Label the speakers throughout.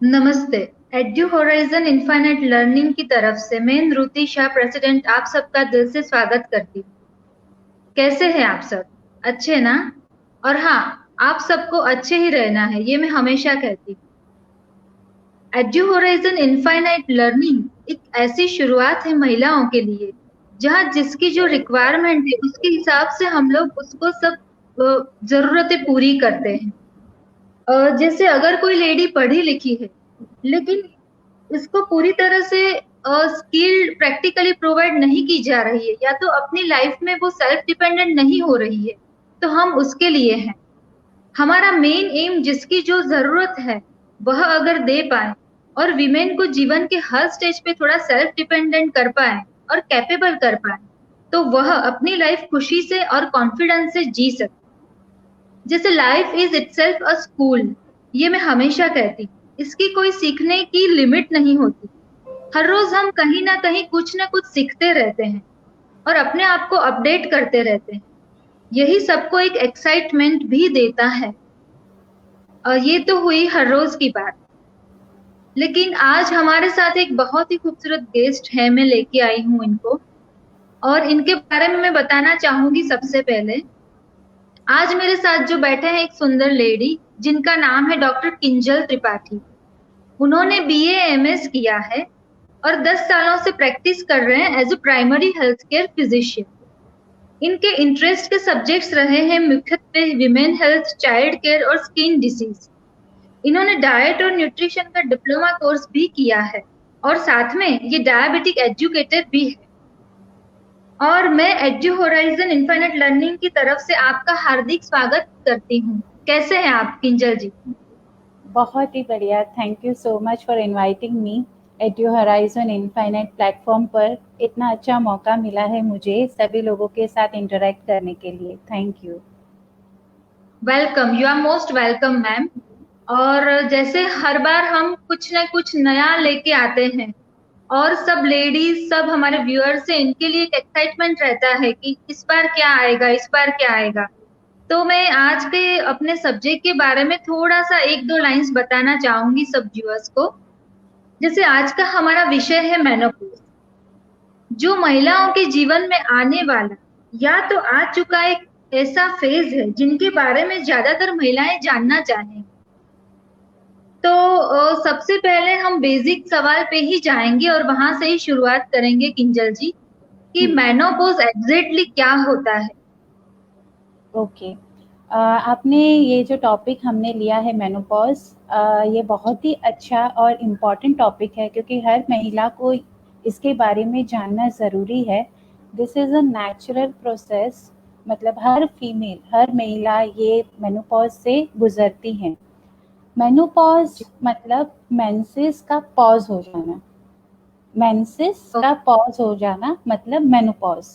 Speaker 1: नमस्ते। Edu horizon infinite learning की तरफ से मैं नृति शाह प्रेसिडेंट आप सबका दिल से स्वागत करती हूँ। कैसे हैं आप सब? अच्छे ना? और हाँ, आप सबको अच्छे ही रहना है, ये मैं हमेशा कहती हूँ। एड्यू होराइजन इनफाइनाइट लर्निंग एक ऐसी शुरुआत है महिलाओं के लिए जहाँ जिसकी जो रिक्वायरमेंट है उसके हिसाब से हम लोग उसको सब जरूरतें पूरी करते हैं। जैसे अगर कोई लेडी पढ़ी लिखी है लेकिन इसको पूरी तरह से स्किल प्रैक्टिकली प्रोवाइड नहीं की जा रही है या तो अपनी लाइफ में वो सेल्फ डिपेंडेंट नहीं हो रही है, तो हम उसके लिए हैं। हमारा मेन एम जिसकी जो जरूरत है वह अगर दे पाए और विमेन को जीवन के हर स्टेज पे थोड़ा सेल्फ डिपेंडेंट कर पाए और कैपेबल कर पाए, तो वह अपनी लाइफ खुशी से और कॉन्फिडेंस से जी सकते। जैसे life is itself a school, ये मैं हमेशा कहती हूँ। इसकी कोई सीखने की लिमिट नहीं होती। हर रोज हम कहीं ना कहीं कुछ ना कुछ सीखते रहते हैं और अपने आप को अपडेट करते रहते हैं। यही सबको एक एक्साइटमेंट भी देता है। और ये तो हुई हर रोज की बात। लेकिन आज हमारे साथ एक बहुत ही खूबसूरत गेस्ट है, मैं लेके आई हूँ इनको। और इनके बारे में मैं बताना चाहूंगी। सबसे पहले आज मेरे साथ जो बैठे हैं एक सुंदर लेडी जिनका नाम है डॉक्टर किंजल त्रिपाठी। उन्होंने बीए एमएस किया है और 10 सालों से प्रैक्टिस कर रहे हैं as a primary health care physician. इनके इंटरेस्ट के सब्जेक्ट्स रहे हैं मुख्यत्वे विमेन हेल्थ, चाइल्ड केयर और स्किन डिसीज। इन्होंने डाइट और न्यूट्रिशन का डिप्लोमा कोर्स भी किया है और साथ में ये डायबिटिक एजुकेटर भी है। और मैं एड्यू होराइजन इनफाइनाइट लर्निंग की तरफ से आपका हार्दिक स्वागत करती हूँ। कैसे हैं आप किंजल जी?
Speaker 2: बहुत ही बढ़िया। Thank you so much for inviting me edu horizon infinite platform पर। इतना अच्छा मौका मिला है मुझे सभी लोगों के साथ इंटरेक्ट करने के लिए। Thank you.
Speaker 1: Welcome, you are most welcome ma'am. और जैसे हर बार हम कुछ ना कुछ नया लेके आते हैं और सब लेडीज, सब हमारे व्यूअर्स से इनके लिए एक एक्साइटमेंट रहता है कि इस बार क्या आएगा, इस बार क्या आएगा। तो मैं आज के अपने सब्जेक्ट के बारे में थोड़ा सा एक दो लाइंस बताना चाहूंगी सब व्यूअर्स को। जैसे आज का हमारा विषय है मेनोपॉज, जो महिलाओं के जीवन में आने वाला या तो आ चुका एक ऐसा फेज है जिनके बारे में ज्यादातर महिलाएं जानना चाहेंगी। तो सबसे पहले हम बेसिक सवाल पे ही जाएंगे और वहां से ही शुरुआत करेंगे किंजल जी कि मेनोपॉज एग्जैक्टली क्या होता है।
Speaker 2: ओके। आपने ये जो टॉपिक हमने लिया है मेनोपॉज, ये बहुत ही अच्छा और इम्पॉर्टेंट टॉपिक है क्योंकि हर महिला को इसके बारे में जानना ज़रूरी है। This is a natural process. मतलब हर फीमेल, हर महिला ये मेनोपॉज से गुजरती हैं। मेनोपॉज मतलब मेंसेस का पॉज हो जाना। मेंसेस का पॉज हो जाना मतलब मेनोपॉज।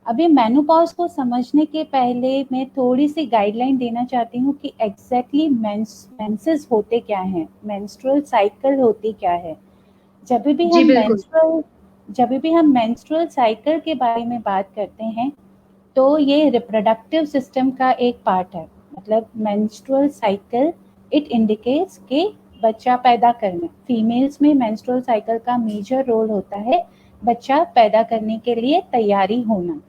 Speaker 2: अभी मेनोपॉज को समझने के पहले मैं थोड़ी सी गाइडलाइन देना चाहती हूँ कि एग्जैक्टली मेंसेस होते क्या हैं, मेंस्ट्रुअल साइकिल होती क्या है। जब भी
Speaker 1: जी
Speaker 2: हम
Speaker 1: बिल्कुल।
Speaker 2: मेंस्ट्रुअल जब भी हम मेंस्ट्रुअल साइकिल के बारे में बात करते हैं तो ये रिप्रोडक्टिव सिस्टम का एक पार्ट है। मतलब मेंस्ट्रुअल साइकिल इट इंडिकेट्स कि बच्चा पैदा करना, फीमेल्स में मेंस्ट्रुअल साइकिल का मेजर रोल होता है बच्चा पैदा करने के लिए तैयारी होना।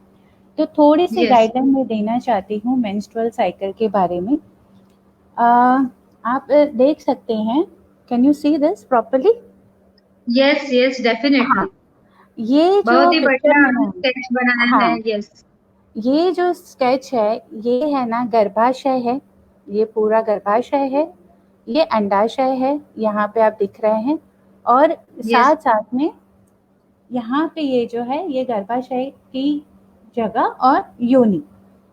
Speaker 2: तो थोड़ी सी
Speaker 1: यस।
Speaker 2: गाइडलाइन मैं देना चाहती हूँ मेंस्ट्रुअल साइकिल के बारे में। आप देख सकते हैं। Can you see this properly?
Speaker 1: Yes yes
Speaker 2: हाँ।
Speaker 1: डेफिनेटली।
Speaker 2: ये
Speaker 1: बहुत
Speaker 2: जो
Speaker 1: ही
Speaker 2: पिक्चर
Speaker 1: बढ़िया
Speaker 2: है,
Speaker 1: स्केच बनाया है।
Speaker 2: हाँ,
Speaker 1: यस।
Speaker 2: ये जो स्केच है ये है ना गर्भाशय है। ये पूरा गर्भाशय है। ये अंडाशय है, यहाँ पे आप दिख रहे हैं। और
Speaker 1: यस।
Speaker 2: साथ साथ में यहाँ पे ये जो है ये गर्भाशय की जगह और योनि,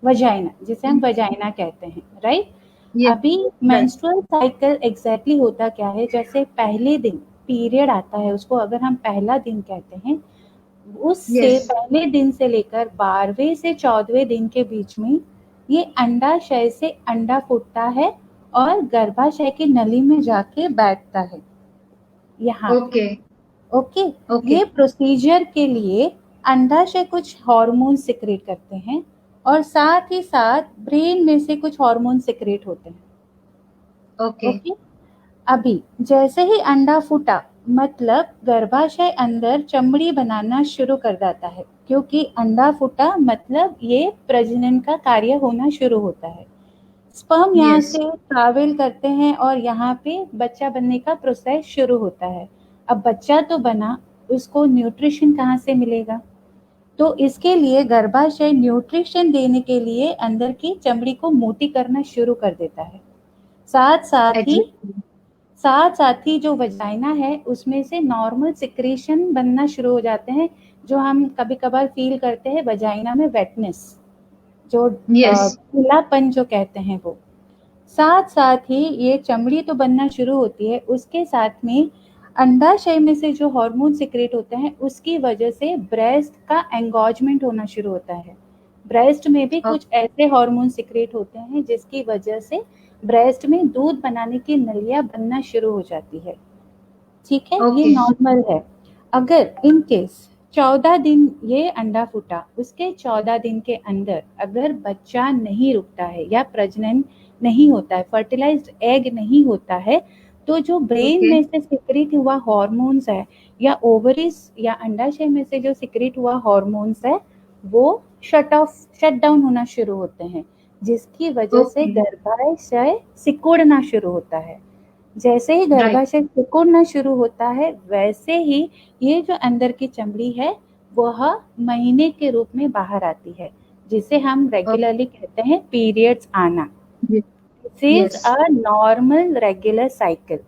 Speaker 2: वजाइना, जिसे हम वजाइना कहते हैं, राइट।
Speaker 1: यस।
Speaker 2: अभी
Speaker 1: राइट।
Speaker 2: मेंस्ट्रुअल साइकिल एग्जैक्टली होता क्या है, जैसे पहले दिन पीरियड आता है उसको अगर हम पहला दिन कहते हैं, उससे
Speaker 1: यस।
Speaker 2: पहले दिन से लेकर 12वें से 14वें दिन के बीच में ये अंडाशय से अंडा फूटता है और गर्भाशय की नली में जाके बैठता है यहाँ पे।
Speaker 1: ओके।
Speaker 2: ओके।
Speaker 1: ओके।
Speaker 2: ये प्रोसीजर के लिए अंडाशय कुछ हार्मोन सिक्रेट करते हैं और साथ ही साथ ब्रेन में से कुछ हार्मोन सिक्रेट होते हैं।
Speaker 1: ओके।
Speaker 2: ओके। अभी जैसे ही अंडा फूटा मतलब गर्भाशय अंदर चमड़ी बनाना शुरू कर देता है, क्योंकि अंडा फूटा मतलब ये प्रजनन का कार्य होना शुरू होता है। स्पर्म यहाँ
Speaker 1: यस।
Speaker 2: से ट्रैवल करते हैं और यहाँ पे बच्चा बनने का प्रोसेस शुरू होता है। अब बच्चा तो बना, उसको न्यूट्रिशन कहाँ से मिलेगा? तो इसके लिए गर्भाशय न्यूट्रिशन देने के लिए अंदर की चमड़ी को मोटी करना शुरू कर देता है। साथ साथ ही
Speaker 1: एग्जैक्टली।
Speaker 2: साथ साथ ही जो वजाइना है उसमें से नॉर्मल सिक्रेशन बनना शुरू हो जाते हैं, जो हम कभी कभार फील करते हैं वजाइना में वेटनेस, जो
Speaker 1: यस।
Speaker 2: पीलापन जो कहते हैं वो। साथ साथ ही ये चमड़ी तो बनना शुरू होती है, उसके साथ में अंडाशय में से जो हार्मोन सिक्रेट होते हैं उसकी वजह से ब्रेस्ट का एंगॉजमेंट होना शुरू होता है। ब्रेस्ट में भी कुछ ऐसे हार्मोन सिक्रेट होते हैं जिसकी वजह से ब्रेस्ट में दूध बनाने की नलियां बनना शुरू हो जाती है। ठीक है, ये
Speaker 1: ओके।
Speaker 2: नॉर्मल है। अगर इन केस 14 दिन ये अंडा फूटा, उसके 14 दिन के अंदर अगर बच्चा नहीं रुकता है या प्रजनन नहीं होता है, फर्टिलाइज्ड एग नहीं होता है, तो जो ब्रेन
Speaker 1: ओके।
Speaker 2: में से सिक्रेट हुआ हॉर्मोन्स है या ओवरीज या अंडाशय में से जो सिक्रेट हुआ हॉर्मोन्स है वो शट डाउन होना शुरू होते हैं, जिसकी वजह से
Speaker 1: ओके।
Speaker 2: गर्भाशय सिकुड़ना शुरू होता है। जैसे ही
Speaker 1: राइट।
Speaker 2: गर्भाशय सिकुड़ना शुरू होता है वैसे ही ये जो अंदर की चमड़ी है वह महीने के रूप में बाहर आती है, जिसे हम रेगुलरली कहते हैं पीरियड्स आना। This is
Speaker 1: yes.
Speaker 2: A normal regular cycle.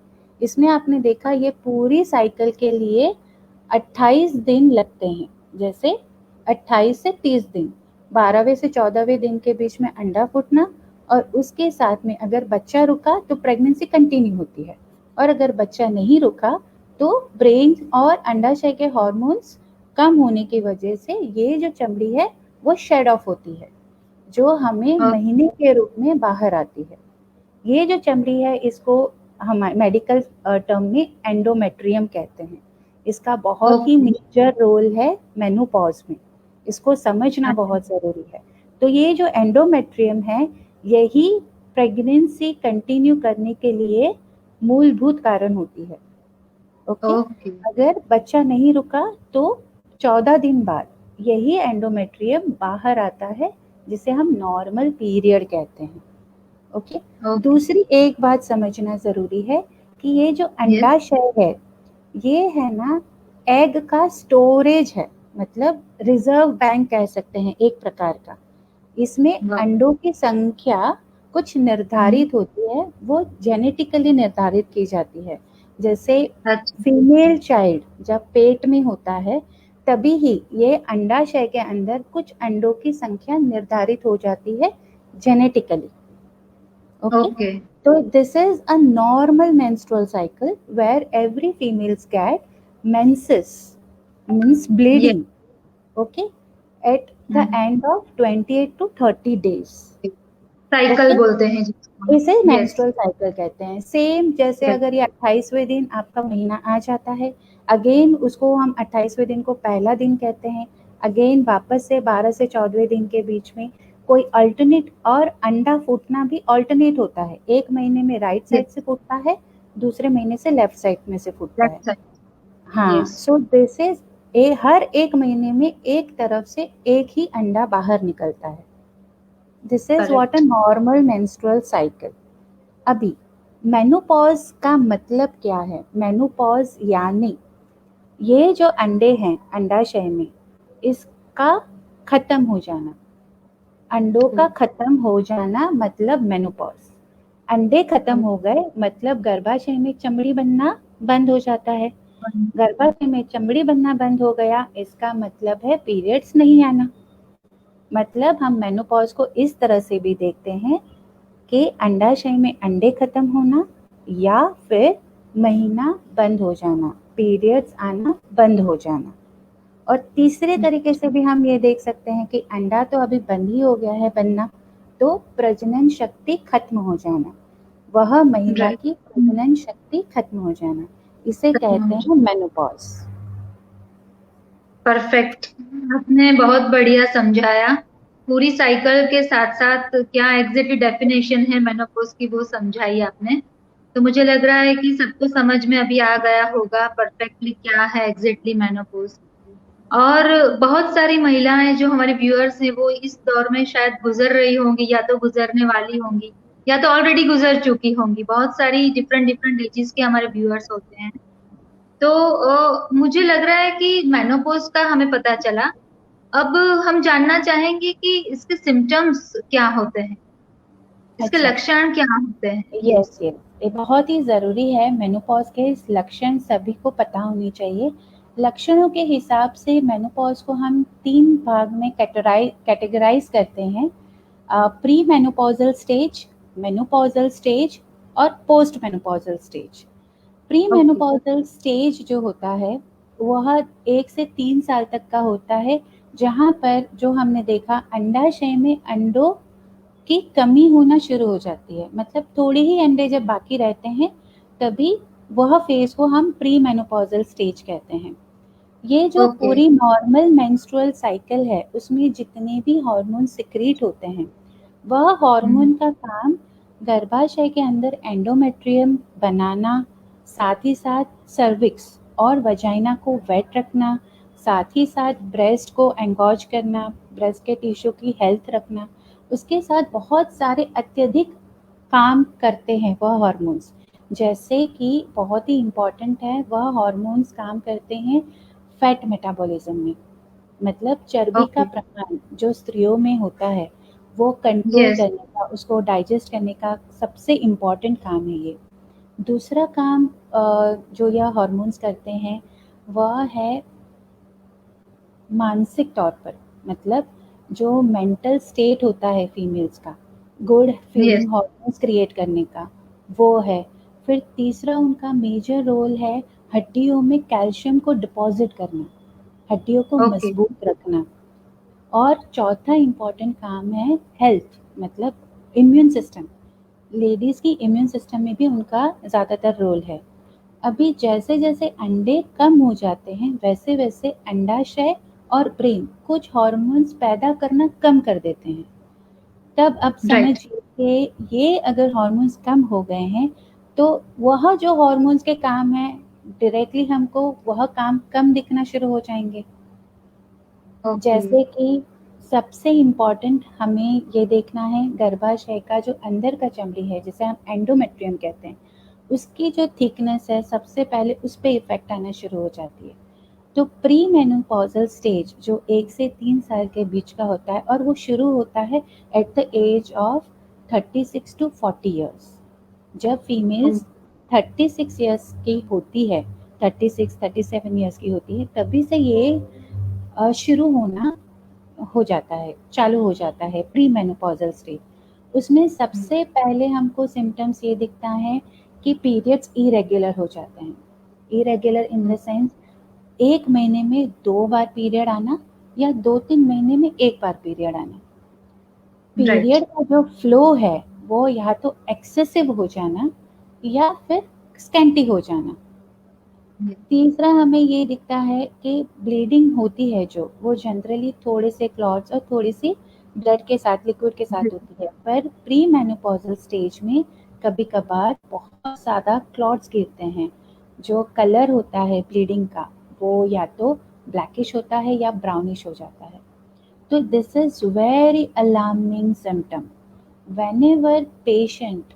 Speaker 2: इसमें आपने देखा ये पूरी साइकिल के लिए 28 दिन लगते हैं, जैसे 28 से 30 दिन, 12वें से 14वें दिन के बीच में अंडा फूटना, और उसके साथ में अगर बच्चा रुका तो प्रेगनेंसी कंटिन्यू होती है, और अगर बच्चा नहीं रुका तो ब्रेन और अंडाशय के हार्मोन्स कम होने की वजह से ये जो चमड़ी है वो शेड ऑफ होती है, जो हमें महीने के रूप में बाहर आती है। ये जो चमड़ी है इसको हम मेडिकल टर्म में एंडोमेट्रियम कहते हैं। इसका बहुत ही
Speaker 1: ओके।
Speaker 2: मेजर रोल है मेनोपॉज में, इसको समझना बहुत ज़रूरी है। तो ये जो एंडोमेट्रियम है यही प्रेगनेंसी कंटिन्यू करने के लिए मूलभूत कारण होती है। Okay,
Speaker 1: okay.
Speaker 2: अगर बच्चा नहीं रुका तो 14 दिन बाद यही एंडोमेट्रियम बाहर आता है, जिसे हम नॉर्मल पीरियड कहते हैं। ओके, दूसरी एक बात समझना ज़रूरी है कि ये जो
Speaker 1: यस।
Speaker 2: अंडाशय है ये है ना एग का स्टोरेज है, मतलब रिजर्व बैंक कह सकते हैं एक प्रकार का। इसमें अंडों की संख्या कुछ निर्धारित होती है, वो जेनेटिकली निर्धारित की जाती है। जैसे
Speaker 1: अच्छा।
Speaker 2: फीमेल चाइल्ड जब पेट में होता है तभी ही ये अंडाशय के अंदर कुछ अंडों की संख्या निर्धारित हो जाती है genetically. Okay,
Speaker 1: okay.
Speaker 2: so this is a normal menstrual cycle where every females get menses, means
Speaker 1: yes.
Speaker 2: bleeding, okay, at the end of 28 to 30 days.
Speaker 1: Cycle
Speaker 2: Okay,
Speaker 1: बोलते हैं जिसको।
Speaker 2: इसे
Speaker 1: यस।
Speaker 2: मेंस्ट्रुअल साइकिल कहते हैं। सेम जैसे अगर ये 28वें दिन आपका महीना आ जाता है, अगेन उसको हम 28वें दिन को पहला दिन कहते हैं। अगेन वापस से 12 से 14वें दिन के बीच में कोई अल्टरनेट, और अंडा फूटना भी अल्टरनेट होता है। एक महीने में राइट साइड से फूटता है, दूसरे महीने से लेफ्ट साइड में से फूटता है।
Speaker 1: Left side.
Speaker 2: हाँ,
Speaker 1: यस।
Speaker 2: सो दिस इज हर एक महीने में एक तरफ से एक ही अंडा बाहर निकलता है। This is what a
Speaker 1: correct.
Speaker 2: Normal menstrual cycle. अभी मेनोपॉज का मतलब क्या है? मेनोपॉज यानी ये जो अंडे हैं अंडाशय में, इसका खत्म हो जाना। अंडों का खत्म हो जाना मतलब मेनोपॉज। अंडे खत्म हो गए मतलब गर्भाशय में चमड़ी बनना बंद हो जाता है। गर्भाशय में चमड़ी बनना बंद हो गया, इसका मतलब है पीरियड्स नहीं आना। मतलब हम मेनोपॉज को इस तरह से भी देखते हैं कि अंडाशय में अंडे खत्म होना या फिर महीना बंद हो जाना, पीरियड्स आना बंद हो जाना। और तीसरे तरीके से भी हम ये देख सकते हैं कि अंडा तो अभी बंद ही हो गया है बनना, तो प्रजनन शक्ति खत्म हो जाना, वह महिला
Speaker 1: राइट।
Speaker 2: की प्रजनन शक्ति खत्म हो जाना, इसे कहते हैं मेनोपॉज।
Speaker 1: परफेक्ट। आपने बहुत बढ़िया समझाया। पूरी साइकिल के साथ साथ क्या एग्जैक्टली डेफिनेशन है मेनोपॉज की वो समझाई आपने। तो मुझे लग रहा है कि सबको समझ में अभी आ गया होगा परफेक्टली क्या है एग्जैक्टली मेनोपॉज। और बहुत सारी महिलाएं जो हमारे व्यूअर्स हैं वो इस दौर में शायद गुजर रही होंगी, या तो गुजरने वाली होंगी, या तो ऑलरेडी गुजर चुकी होंगी। बहुत सारी डिफरेंट डिफरेंट एजेस के हमारे व्यूअर्स होते हैं। तो मुझे लग रहा है कि मेनोपॉज का हमें पता चला। अब हम जानना चाहेंगे कि इसके सिम्टम्स क्या होते हैं, इसके
Speaker 2: अच्छा,
Speaker 1: लक्षण क्या होते हैं।
Speaker 2: Yes
Speaker 1: yes.
Speaker 2: यस, ये बहुत ही ज़रूरी है। मेनोपॉज़ के लक्षण सभी को पता होनी चाहिए। लक्षणों के हिसाब से मेनोपॉज़ को हम 3 भाग में कैटेगराइज़ करते हैं। Pre menopausal stage, menopausal stage और post menopausal stage. Pre
Speaker 1: okay.
Speaker 2: Menopausal stage जो होता है, वह 1 से 3 साल तक का होता है, जहाँ पर जो हमने देखा अंडाशय में अंडों की कमी होना शुरू हो जाती है। मतलब थोड़े ही अंडे जब बाकी रहते हैं, तभी वह फेज़ को हम प्री मेनोपॉज़ल स्टेज कहते हैं। ये जो
Speaker 1: ओके।
Speaker 2: पूरी नॉर्मल मेंस्ट्रुअल साइकिल है, उसमें जितने भी हार्मोन सिक्रीट होते हैं, वह हार्मोन का काम गर्भाशय के अंदर एंडोमेट्रियम बनाना, साथ ही साथ सर्विक्स और वजाइना को वेट रखना, साथ ही साथ ब्रेस्ट को एंगॉज करना, ब्रेस्ट के टिश्यू की हेल्थ रखना, उसके साथ बहुत सारे अत्यधिक काम करते हैं वह हार्मोन्स। जैसे कि बहुत ही इम्पोर्टेंट है, वह हार्मोन्स काम करते हैं फैट मेटाबॉलिज्म में। मतलब चर्बी का
Speaker 1: ओके।
Speaker 2: प्रमाण जो स्त्रियों में होता है, वो कंट्रोल
Speaker 1: यस।
Speaker 2: करने का, उसको डाइजेस्ट करने का सबसे इम्पोर्टेंट काम है ये। दूसरा काम जो यह हार्मोन्स करते हैं, वह है मानसिक तौर पर। मतलब जो मेंटल स्टेट होता है फीमेल्स का, good
Speaker 1: yes.
Speaker 2: Feeling hormones create करने का, वो है। फिर तीसरा उनका मेजर रोल है हड्डियों में कैल्शियम को डिपॉजिट करना, हड्डियों को
Speaker 1: ओके।
Speaker 2: मजबूत रखना। और चौथा इम्पोर्टेंट काम है हेल्थ, मतलब इम्यून सिस्टम। लेडीज़ की इम्यून सिस्टम में भी उनका ज़्यादातर रोल है। अभी जैसे-जैसे अंडे कम हो जाते हैं, वैसे-वैसे अंडाशय और ब्रेन कुछ हार्मोन्स पैदा करना कम कर देते हैं। तब अब
Speaker 1: राइट।
Speaker 2: समझिए कि ये अगर हार्मोन्स कम हो गए हैं, तो वह जो हार्मोन्स के काम हैं, डायरेक्टली हमको वह काम कम दिखना शुरू हो जाएँगे।
Speaker 1: ओके।
Speaker 2: जैसे कि सबसे इम्पोर्टेंट हमें ये देखना है, गर्भाशय का जो अंदर का चमड़ी है, जिसे हम एंडोमेट्रियम कहते हैं, उसकी जो थिकनेस है, सबसे पहले उस पे इफ़ेक्ट आना शुरू हो जाती है। तो प्री मेनोपॉज़ल स्टेज जो 1 से 3 साल के बीच का होता है, और वो शुरू होता है at the age of 36 to 40 years. जब फीमेल्स 36 इयर्स की होती है, 36, 37 इयर्स की होती है, तभी से ये शुरू होना हो जाता है, चालू हो जाता है प्री मेनोपॉज़ल स्टेज। उसमें सबसे पहले हमको सिम्पटम्स ये दिखता है कि पीरियड्स इरेगुलर हो जाते हैं। इरेगुलर इन द सेंस 1 महीने में 2 बार पीरियड आना, या 2-3 महीने में 1 बार पीरियड आना।
Speaker 1: राइट।
Speaker 2: पीरियड का जो फ्लो है, वो या तो एक्सेसिव हो जाना या फिर स्कैंटी हो जाना। तीसरा हमें ये दिखता है कि ब्लीडिंग होती है जो, वो जनरली थोड़े से क्लॉट्स और थोड़ी-सी ब्लड के साथ, लिक्विड के साथ होती है। पर प्री मेनोपॉज़ल स्टेज में कभी-कभार बहुत ज़्यादा क्लॉट्स गिरते हैं। जो कलर होता है ब्लीडिंग का, वो या तो ब्लैकिश होता है या ब्राउनिश हो जाता है। तो this is very alarming symptom. Whenever patient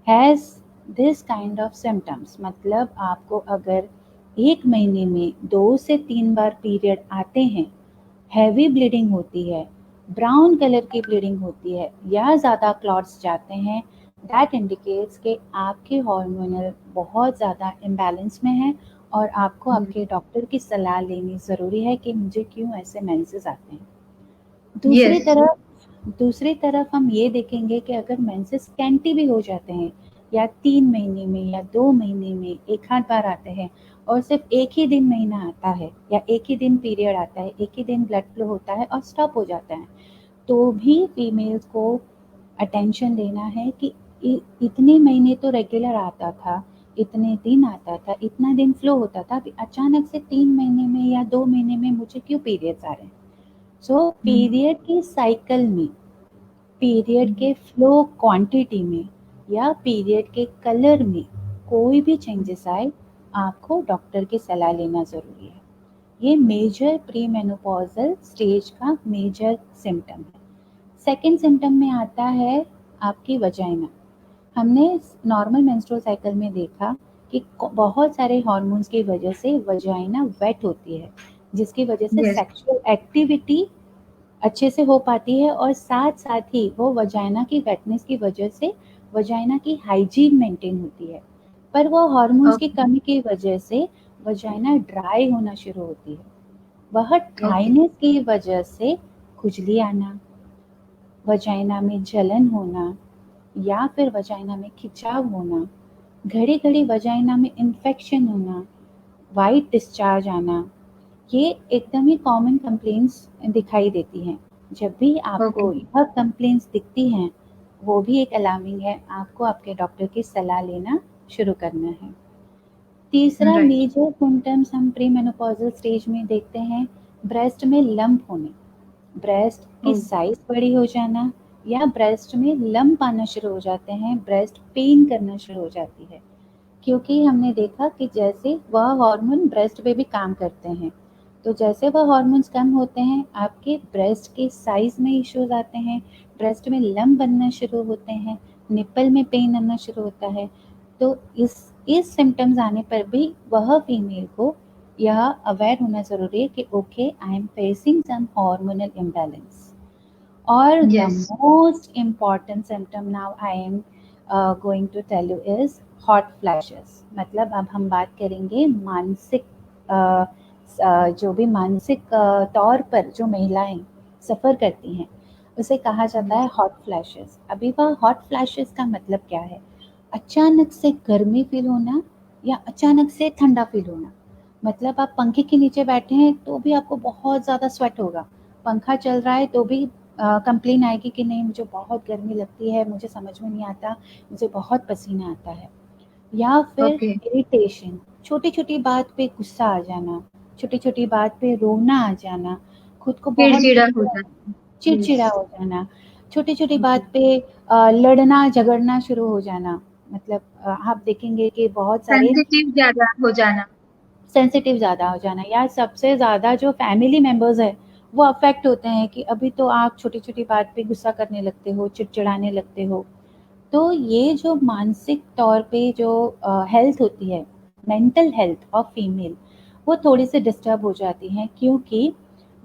Speaker 2: has this kind of symptoms, मतलब आपको अगर 1 महीने में 2 से 3 बार पीरियड आते हैं, हेवी ब्लीडिंग होती है, ब्राउन कलर की ब्लीडिंग होती है, या ज़्यादा क्लॉट्स जाते हैं, दैट इंडिकेट्स कि आपके हार्मोनल बहुत ज़्यादा इम्बैलेंस में है, और आपको आपके डॉक्टर की सलाह लेनी ज़रूरी है कि मुझे क्यों ऐसे मेंसेस आते हैं। दूसरी
Speaker 1: यस।
Speaker 2: तरफ दूसरी तरफ हम ये देखेंगे कि अगर मेंसेस स्कैंटी भी हो जाते हैं, या 3 महीने में या 2 महीने में 1 आध बार आते हैं, और सिर्फ एक ही दिन महीना आता है, या एक ही दिन पीरियड आता है, एक ही दिन ब्लड फ्लो होता है और स्टॉप हो जाता है, तो भी फीमेल्स को अटेंशन देना है कि इतने महीने तो रेगुलर आता था, इतने दिन आता था, इतना दिन फ्लो होता था, अभी अचानक से 3 महीने में या 2 महीने में मुझे क्यों पीरियड्स आ रहे हैं। सो पीरियड की साइकिल में, पीरियड के फ्लो क्वांटिटी में, या पीरियड के कलर में कोई भी चेंजेस आए आपको डॉक्टर की सलाह लेना ज़रूरी है। ये मेजर प्री मेनोपॉजल स्टेज का मेजर सिम्टम है। सेकंड सिम्टम में आता है आपकी वजाइना। हमने नॉर्मल मेंस्ट्रुअल साइकिल में देखा कि बहुत सारे हार्मोन्स की वजह से वजाइना वेट होती है, जिसकी वजह से
Speaker 1: यस।
Speaker 2: सेक्सुअल एक्टिविटी अच्छे से हो पाती है और साथ साथ ही वो वजाइना की वेटनेस की वजह से वजाइना की हाइजीन मेंटेन होती है। पर वो हार्मोन्स की
Speaker 1: ओके।
Speaker 2: कमी की वजह से वजाइना ड्राई होना शुरू होती है। वह
Speaker 1: ओके।
Speaker 2: ड्राइनेस की वजह से खुजली आना, वजाइना में जलन होना या फिर वजाइना में खिंचाव होना, घड़ी घड़ी वजाइना में इन्फेक्शन होना, वाइट डिस्चार्ज आना, ये एकदम ही कॉमन कंप्लेंट्स दिखाई देती हैं। जब भी
Speaker 1: ओके।
Speaker 2: आपको यह कंप्लेंट्स दिखती हैं, वो भी एक अलार्मिंग है, आपको आपके डॉक्टर की सलाह लेना शुरू करना है। तीसरा
Speaker 1: राइट।
Speaker 2: मेजर सिम्टम्स हम प्री मेनोपॉजल स्टेज में देखते हैं, ब्रेस्ट में लंप होने, ब्रेस्ट की
Speaker 1: ओ।
Speaker 2: साइज बड़ी हो जाना या ब्रेस्ट में लंप आना शुरू हो जाते हैं, ब्रेस्ट पेन करना शुरू हो जाती है। क्योंकि हमने देखा कि जैसे वह हार्मोन ब्रेस्ट पे भी काम करते हैं, तो जैसे वह हार्मोन्स कम होते हैं आपके ब्रेस्ट के साइज में इश्यूज आते हैं, ब्रेस्ट में लम्ब बनना शुरू होते हैं, निपल में पेन आना शुरू होता है। तो इस सिम्टम्स आने पर भी वह फीमेल को यह अवेयर होना ज़रूरी है कि okay I am facing some hormonal imbalance. और the
Speaker 1: yes.
Speaker 2: Most important symptom now I am going to tell you is hot flashes. मतलब अब हम बात करेंगे मानसिक जो भी मानसिक तौर पर जो महिलाएं सफ़र करती हैं, उसे कहा जाता है हॉट फ्लैशेस। अभी वह हॉट फ्लैशेस का मतलब क्या है? अचानक से गर्मी फील होना या अचानक से ठंडा फील होना। मतलब आप पंखे के नीचे बैठे हैं तो भी आपको बहुत ज़्यादा स्वेट होगा, पंखा चल रहा है तो भी कंप्लेन आएगी कि नहीं मुझे बहुत गर्मी लगती है, मुझे समझ में नहीं आता, मुझे बहुत पसीना आता है। या फिर
Speaker 1: ओके।
Speaker 2: इरिटेशन, छोटी-छोटी बात पे गुस्सा आ जाना, छोटी-छोटी बात पे रोना आ जाना, खुद को बहुत
Speaker 1: चिड़चिड़ा हो जाता है। यस।
Speaker 2: चिड़चिड़ा हो जाना, छोटी-छोटी
Speaker 1: ओके।
Speaker 2: बात पे लड़ना झगड़ना शुरू हो जाना। मतलब आप देखेंगे कि बहुत सारे
Speaker 1: सेंसिटिव ज्यादा हो जाना।
Speaker 2: सेंसिटिव ज़्यादा हो जाना या सबसे ज़्यादा जो फैमिली मेंबर्स हैं, वो अफ़ेक्ट होते हैं कि अभी तो आप छोटी-छोटी बात पे गुस्सा करने लगते हो, चिड़चिड़ाने लगते हो। तो ये जो मानसिक तौर पे जो हेल्थ होती है, मेंटल हेल्थ ऑफ फीमेल, वो थोड़ी-सी डिस्टर्ब हो जाती हैं क्योंकि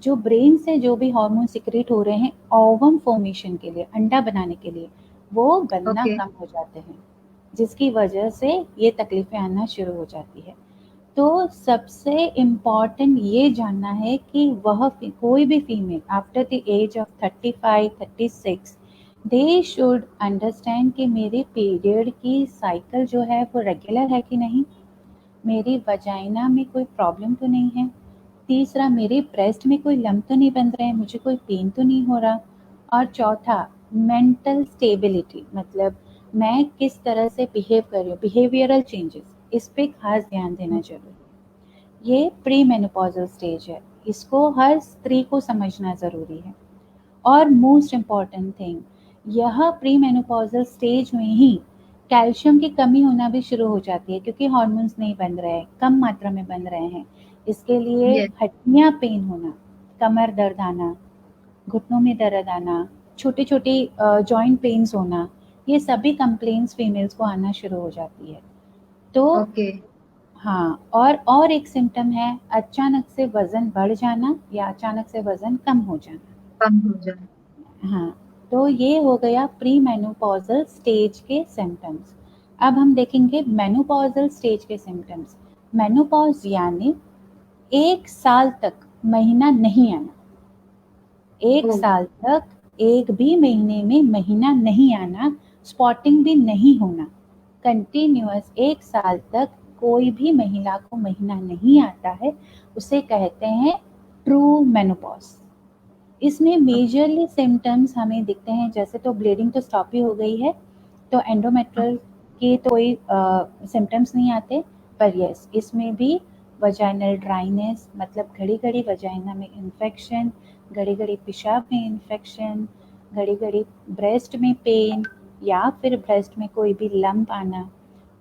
Speaker 2: जो ब्रेन से जो भी हार्मोन सिक्रेट हो रहे हैं ओवम फॉर्मेशन के लिए, अंडा बनाने के लिए, वो बनना
Speaker 1: ओके।
Speaker 2: कम हो जाते हैं, जिसकी वजह से ये तकलीफ़ें आना शुरू हो जाती है। तो सबसे इम्पॉर्टेंट ये जानना है कि वह कोई भी female after the age of 35 36 they should understand कि मेरे पीरियड की साइकिल जो है वो रेगुलर है कि नहीं, मेरी वजाइना में कोई प्रॉब्लम तो नहीं है, तीसरा मेरे ब्रेस्ट में कोई लम्ब तो नहीं बन रहे हैं, मुझे कोई पेन तो नहीं हो रहा, और चौथा मेंटल स्टेबिलिटी, मतलब मैं किस तरह से बिहेव कर रही हूँ, बिहेवियरल चेंजेस, इस पे खास ध्यान देना जरूरी है। ये प्री मेनोपॉजल स्टेज है, इसको हर स्त्री को समझना ज़रूरी है। और मोस्ट इम्पॉर्टेंट थिंग, यह प्री मेनोपॉजल स्टेज में ही कैल्शियम की कमी होना भी शुरू हो जाती है क्योंकि हार्मोन्स नहीं बन रहे हैं, कम मात्रा में बन रहे हैं। इसके लिए
Speaker 1: यस।
Speaker 2: हड्डियाँ पेन होना, कमर दर्द आना, घुटनों में दर्द आना, छोटी-छोटी जॉइंट पेन्स होना, ये सभी कंप्लेंट्स फीमेल्स को आना शुरू हो जाती है। तो
Speaker 1: ओके।
Speaker 2: हाँ, और एक सिम्पटम है अचानक से वज़न बढ़ जाना या अचानक से वज़न कम हो जाना।
Speaker 1: कम हो जाए।
Speaker 2: हाँ, तो ये हो गया प्री मेनोपॉज़ल स्टेज के सिम्पटम्स। अब हम देखेंगे मेनोपॉज़ल स्टेज के सिम्पटम्स। मेनोपॉज़ यानी 1 साल तक महीना नहीं आना, 1
Speaker 1: ओ।
Speaker 2: साल तक 1 भी महीने में महीना नहीं आना, स्पॉटिंग भी नहीं होना, कंटिन्यूअस 1 साल तक कोई भी महिला को महीना नहीं आता है, उसे कहते हैं ट्रू मेनोपॉज़। इसमें मेजरली सिम्पटम्स हमें दिखते हैं, जैसे तो ब्लीडिंग तो स्टॉप ही हो गई है, तो एंडोमेट्रियल के तो कोई सिम्पटम्स नहीं आते, पर यस इसमें भी वजाइनल ड्राइनेस, मतलब घड़ी घड़ी वजाइना में इन्फेक्शन, घड़ी घड़ी पेशाब में इन्फेक्शन, घड़ी घड़ी ब्रेस्ट में पेन या फिर ब्रेस्ट में कोई भी लंप आना,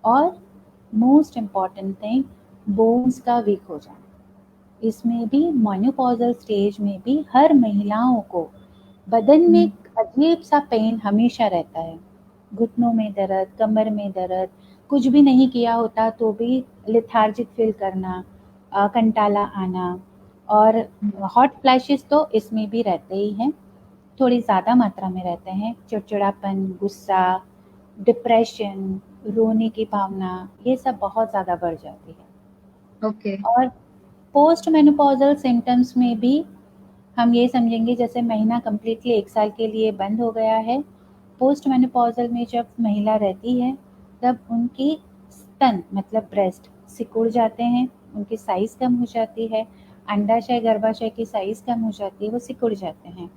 Speaker 2: और मोस्ट इम्पॉर्टेंट थिंग, बोन्स का वीक हो जाना। इसमें भी मेनोपॉजल स्टेज में भी हर महिलाओं को बदन में अजीब सा पेन हमेशा रहता है, घुटनों में दर्द, कमर में दर्द, कुछ भी नहीं किया होता तो भी लेथार्जिक फील करना, कंटाला आना, और हॉट फ्लैशेस तो इसमें भी रहते ही हैं, थोड़ी ज़्यादा मात्रा में रहते हैं, चिड़चिड़ापन, गुस्सा, डिप्रेशन, रोने की भावना, ये सब बहुत ज़्यादा बढ़ जाती है।
Speaker 1: ओके।
Speaker 2: और पोस्ट मेनोपॉजल सिम्टम्स में भी हम ये समझेंगे जैसे महीना कम्प्लीटली 1 साल के लिए बंद हो गया है। पोस्ट मेनोपॉजल में जब महिला रहती है तब उनकी स्तन मतलब ब्रेस्ट सिकुड़ जाते हैं, उनकी साइज़ कम हो जाती है, अंडाशय गर्भाशय की साइज़ कम हो जाती है, वो सिकुड़ जाते हैं,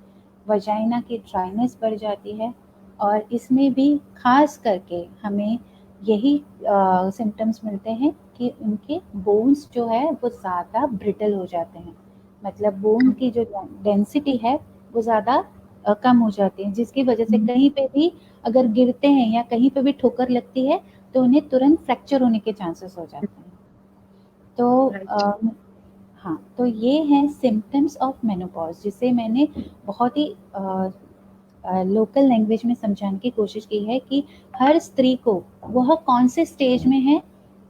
Speaker 2: वजाइना की ड्राइनेस बढ़ जाती है, और इसमें भी ख़ास करके हमें यही सिम्पटम्स मिलते हैं कि उनके बोन्स जो है वो ज़्यादा ब्रिटल हो जाते हैं, मतलब बोन की जो डेंसिटी है वो ज़्यादा कम हो जाती है, जिसकी वजह से कहीं पे भी अगर गिरते हैं या कहीं पे भी ठोकर लगती है तो उन्हें तुरंत फ्रैक्चर होने के चांसेस हो जाते हैं। तो
Speaker 1: राइट।
Speaker 2: हाँ, तो ये हैं सिम्पटम्स ऑफ मेनोपॉज, जिसे मैंने बहुत ही लोकल लैंग्वेज में समझाने की कोशिश की है कि हर स्त्री को वह कौन से स्टेज में है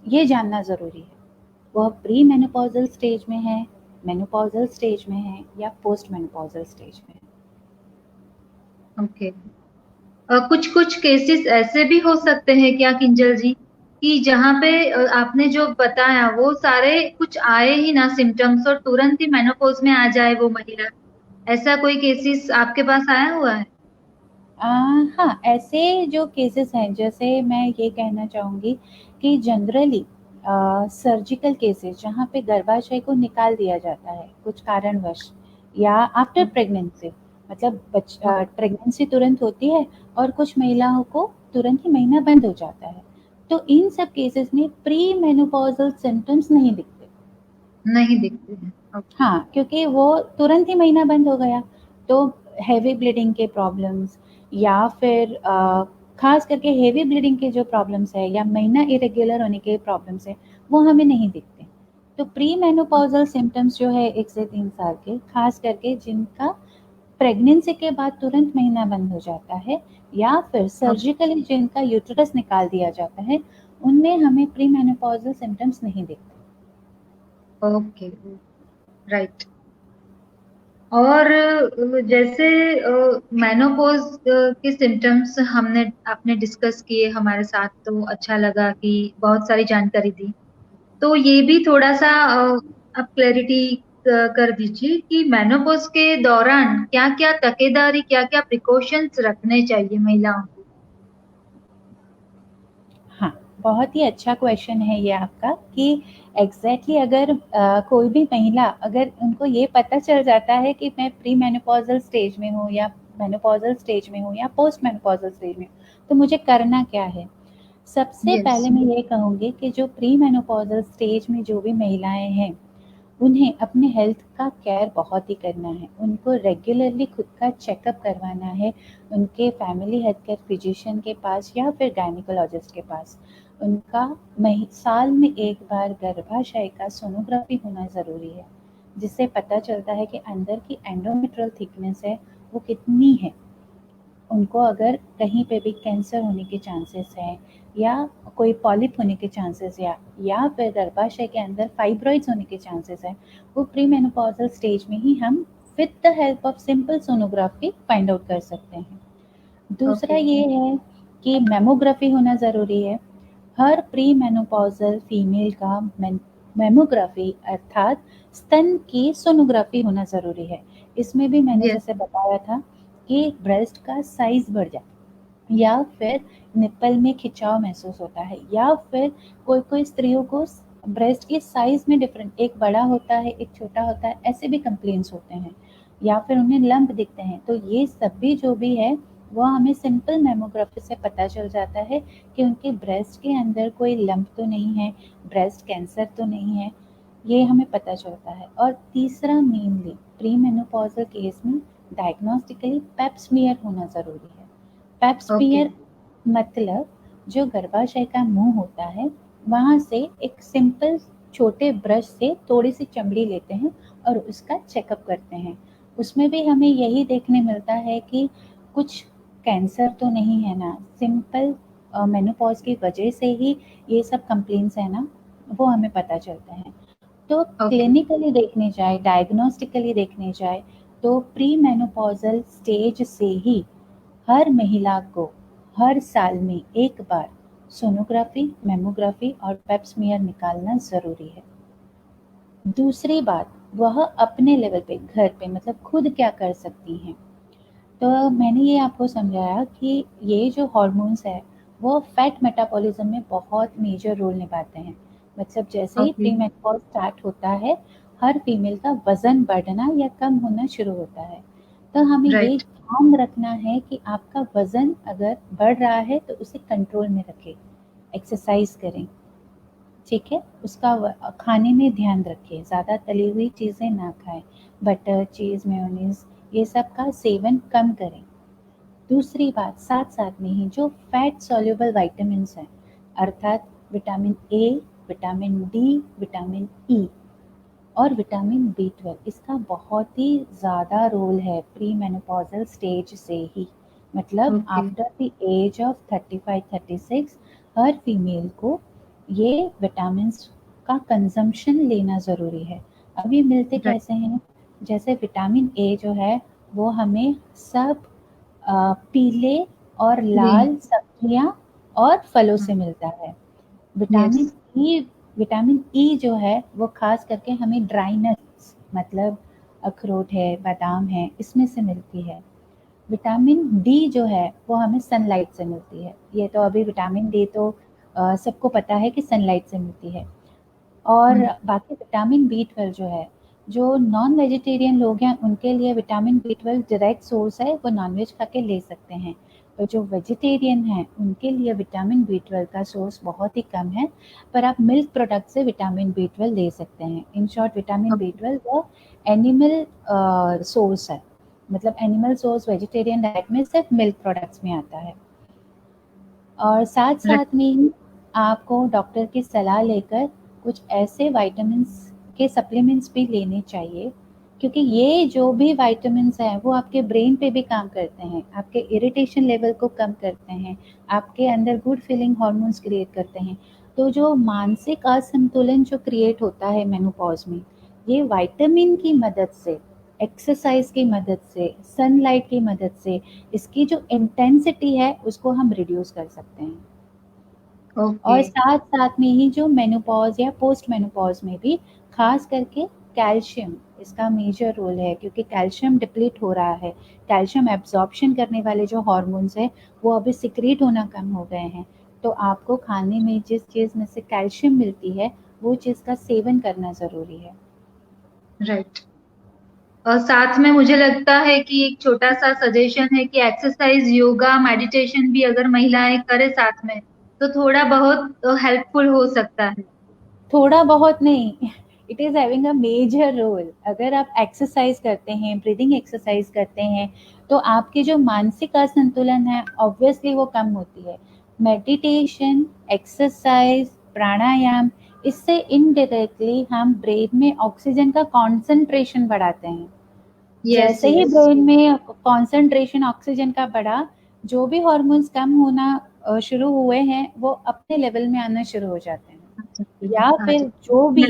Speaker 2: ये जानना ज़रूरी है। वह प्री मेनोपॉजल स्टेज में है, मेनोपॉजल स्टेज में है या पोस्ट मेनोपॉजल स्टेज में है।
Speaker 1: ओके। कुछ कुछ केसेस ऐसे भी हो सकते हैं क्या किंजल जी, कि जहाँ पे आपने जो बताया वो सारे कुछ आए ही ना सिम्टम्स और तुरंत ही मेनोपॉज में आ जाए वो महिला, ऐसा कोई केसेस आपके पास आया हुआ है?
Speaker 2: हाँ, ऐसे जो केसेस हैं, जैसे मैं ये कहना चाहूँगी कि जनरली सर्जिकल केसेस जहाँ पे गर्भाशय को निकाल दिया जाता है कुछ कारणवश, या आफ्टर प्रेगनेंसी, मतलब प्रेगनेंसी तुरंत होती है और कुछ महिलाओं को तुरंत ही महीना बंद हो जाता है, तो इन सब केसेस में प्री मेनोपॉजल सिम्टम्स नहीं दिखते।
Speaker 1: नहीं दिखते हैं। ओके।
Speaker 2: हाँ, क्योंकि वो तुरंत ही महीना बंद हो गया, तो हेवी ब्लीडिंग के प्रॉब्लम्स या फिर ख़ास करके हेवी ब्लीडिंग के जो प्रॉब्लम्स है या महीना इरेगुलर होने के प्रॉब्लम्स है, वो हमें नहीं दिखते। तो प्री मेनोपॉज़ल सिम्पटम्स जो है 1 से 3 साल के, ख़ास करके जिनका प्रेगनेंसी के बाद तुरंत महीना बंद हो जाता है या फिर सर्जिकली जिनका यूटेरस निकाल दिया जाता है, उनमें हमें प्री मेनोपॉज़ल सिम्पटम्स नहीं दिखते।
Speaker 1: ओके। राइट। और जैसे मेनोपॉज के सिम्टम्स हमने आपने डिस्कस किए हमारे साथ, तो अच्छा लगा कि बहुत सारी जानकारी दी। तो ये भी थोड़ा सा आप क्लैरिटी कर दीजिए कि मेनोपॉज के दौरान क्या क्या तकेदारी, क्या क्या प्रिकॉशंस रखने चाहिए महिलाओं को?
Speaker 2: हाँ, बहुत ही अच्छा क्वेश्चन है ये आपका कि एग्ज़ैक्टली अगर कोई भी महिला अगर उनको ये पता चल जाता है कि मैं प्री मेनोपॉज़ल स्टेज में हूँ या मेनोपॉज़ल स्टेज में हूँ या पोस्ट मेनोपॉज़ल स्टेज में हूँ, तो मुझे करना क्या है? सबसे
Speaker 1: यस।
Speaker 2: पहले मैं ये कहूँगी कि जो प्री मेनोपॉज़ल स्टेज में जो भी महिलाएँ हैं, उन्हें अपने हेल्थ का केयर बहुत ही करना है, उनको रेगुलरली खुद का चेकअप करवाना है, उनके फैमिली हेल्थ केयर फिजिशियन के पास या फिर गायनिकोलॉजिस्ट के पास। उनका साल में 1 बार गर्भाशय का सोनोग्राफी होना ज़रूरी है, जिससे पता चलता है कि अंदर की एंडोमेट्रियल थिकनेस है वो कितनी है। उनको अगर कहीं पे भी कैंसर होने के चांसेस हैं या कोई पॉलिप होने के चांसेस या फिर गर्भाशय के अंदर फाइब्रॉइड्स होने के चांसेस हैं, वो प्री मेनोपॉजल स्टेज में ही हम with the help of simple sonography find out कर सकते हैं। दूसरा
Speaker 1: ओके।
Speaker 2: ये है कि मेमोग्राफी होना ज़रूरी है। हर प्री मेनोपॉजल फीमेल का मेमोग्राफी अर्थात स्तन की सोनोग्राफी होना ज़रूरी है। इसमें भी मैंने
Speaker 1: यस।
Speaker 2: जैसे बताया था कि ब्रेस्ट का साइज़ बढ़ जाता है या फिर निप्पल में खिंचाव महसूस होता है या फिर कोई-कोई स्त्रियों को ब्रेस्ट की साइज़ में डिफरेंट, एक बड़ा होता है, एक छोटा होता है, ऐसे भी कंप्लेंट्स होते हैं या फिर उन्हें लंप दिखते हैं। तो ये सब भी जो भी है, वो हमें सिंपल मेमोग्राफी से पता चल जाता है कि उनके ब्रेस्ट के अंदर कोई लंप तो नहीं है, ब्रेस्ट कैंसर तो नहीं है, ये हमें पता चलता है। और तीसरा मेनली प्री मेनोपॉज़ल केस में डायग्नोस्टिकली पेप स्मीयर होना ज़रूरी है। पेप
Speaker 1: ओके।
Speaker 2: स्मीयर मतलब जो गर्भाशय का मुंह होता है, वहाँ से एक सिंपल छोटे ब्रश से थोड़ी सी चमड़ी लेते हैं और उसका चेकअप करते हैं। उसमें भी हमें यही देखने मिलता है कि कुछ कैंसर तो नहीं है ना, सिंपल मेनोपॉज की वजह से ही ये सब कंप्लेंट्स है ना, वो हमें पता चलता है। तो
Speaker 1: ओके।
Speaker 2: क्लिनिकली देखने जाए, डायग्नोस्टिकली देखने जाए, तो प्री मेनोपॉजल स्टेज से ही हर महिला को हर साल में एक बार सोनोग्राफी, मेमोग्राफी और पेप स्मीयर निकालना ज़रूरी है। दूसरी बात, वह अपने लेवल पे घर पे मतलब खुद क्या कर सकती हैं। तो मैंने ये आपको समझाया कि ये जो हॉर्मोन्स है वो फैट मेटाबॉलिज्म में बहुत मेजर रोल निभाते हैं। मतलब जैसे ही
Speaker 1: ओके।
Speaker 2: प्री मेनोपॉज स्टार्ट होता है, हर फीमेल का वजन बढ़ना या कम होना शुरू होता है। तो हमें ये
Speaker 1: राइट।
Speaker 2: ध्यान रखना है कि आपका वजन अगर बढ़ रहा है तो उसे कंट्रोल में रखें, एक्सरसाइज करें, ठीक है? उसका खाने में ध्यान रखें, ज़्यादा तली हुई चीज़ें ना खाएं, बटर, चीज़, मेयोनीज ये सब का सेवन कम करें। दूसरी बात, साथ साथ में ही जो फैट सॉल्युबल विटामिन्स हैं, अर्थात vitamin A, vitamin D, vitamin E और विटामिन बी 12, इसका बहुत ही ज़्यादा रोल है प्री मेनोपॉजल स्टेज से ही। मतलब
Speaker 1: okay.
Speaker 2: After the age of 35-36 हर फीमेल को ये विटामिन्स का कंजम्पशन लेना ज़रूरी है। अब ये मिलते
Speaker 1: राइट।
Speaker 2: कैसे हैं? जैसे विटामिन ए जो है वो हमें सब पीले और
Speaker 1: ग्रीन।
Speaker 2: लाल सब्जियां और फलों से मिलता है।
Speaker 1: Yes.
Speaker 2: Vitamin E vitamin E जो है वो खास करके हमें ड्राई नट्स मतलब अखरोट है, बादाम है, इसमें से मिलती है। विटामिन डी जो है वो हमें सनलाइट से मिलती है। ये तो अभी विटामिन डी तो सबको पता है कि सनलाइट से मिलती है। और बाकी विटामिन बी 12 जो है, जो नॉन वेजिटेरियन लोग हैं उनके लिए विटामिन बी 12 डायरेक्ट सोर्स है, वो नॉनवेज खा के ले सकते हैं। तो जो वेजिटेरियन हैं उनके लिए विटामिन बी 12 का सोर्स बहुत ही कम है, पर आप मिल्क प्रोडक्ट से विटामिन बी 12 ले सकते हैं। In short vitamin B
Speaker 1: okay.
Speaker 2: 12 वो एनिमल सोर्स है, मतलब एनिमल सोर्स वेजिटेरियन डाइट में सिर्फ मिल्क प्रोडक्ट्स में आता है। और साथ
Speaker 1: राइट।
Speaker 2: साथ में ही आपको डॉक्टर की सलाह लेकर कुछ ऐसे विटामिन्स के सप्लीमेंट्स भी लेने चाहिए, क्योंकि ये जो भी विटामिन्स हैं वो आपके ब्रेन पे भी काम करते हैं, आपके इरिटेशन लेवल को कम करते हैं, आपके अंदर गुड फीलिंग हार्मोन्स क्रिएट करते हैं। तो जो मानसिक असंतुलन जो क्रिएट होता है मेनोपॉज में, ये विटामिन की मदद से, एक्सरसाइज की मदद से, सनलाइट की मदद से इसकी जो इंटेंसिटी है उसको हम रिड्यूस कर सकते हैं।
Speaker 1: ओके।
Speaker 2: और साथ साथ में ही जो मेनोपॉज या पोस्ट मेनोपॉज में भी खास करके कैल्शियम इसका मेजर रोल है, क्योंकि कैल्शियम डिप्लीट हो रहा है। कैल्शियम एब्जॉर्प्शन करने वाले जो हॉर्मोन्स हैं वो अभी सिक्रीट होना कम हो गए हैं। तो आपको खाने में जिस चीज़ में से कैल्शियम मिलती है वो चीज़ का सेवन करना ज़रूरी है।
Speaker 1: राइट। और साथ में मुझे लगता है कि एक छोटा सा सजेशन है कि एक्सरसाइज, योगा, मेडिटेशन भी अगर महिलाएं करें साथ में तो थोड़ा बहुत हेल्पफुल हो सकता है।
Speaker 2: थोड़ा बहुत नहीं, it is having a major role. अगर आप एक्सरसाइज करते हैं, ब्रीदिंग एक्सरसाइज करते हैं, तो आपकी जो मानसिक असंतुलन है ऑब्वियसली वो कम होती है। मेडिटेशन, एक्सरसाइज, प्राणायाम, इससे इनडायरेक्टली हम ब्रेन में ऑक्सीजन का कॉन्सेंट्रेशन बढ़ाते हैं।
Speaker 1: यस।
Speaker 2: जैसे ही
Speaker 1: यस।
Speaker 2: ब्रेन में कॉन्सेंट्रेशन ऑक्सीजन का बढ़ा, जो भी हॉर्मोन्स कम होना शुरू हुए हैं वो अपने लेवल में आना शुरू हो जाते हैं। या
Speaker 1: हाँ
Speaker 2: फिर
Speaker 1: जी।
Speaker 2: जो भी,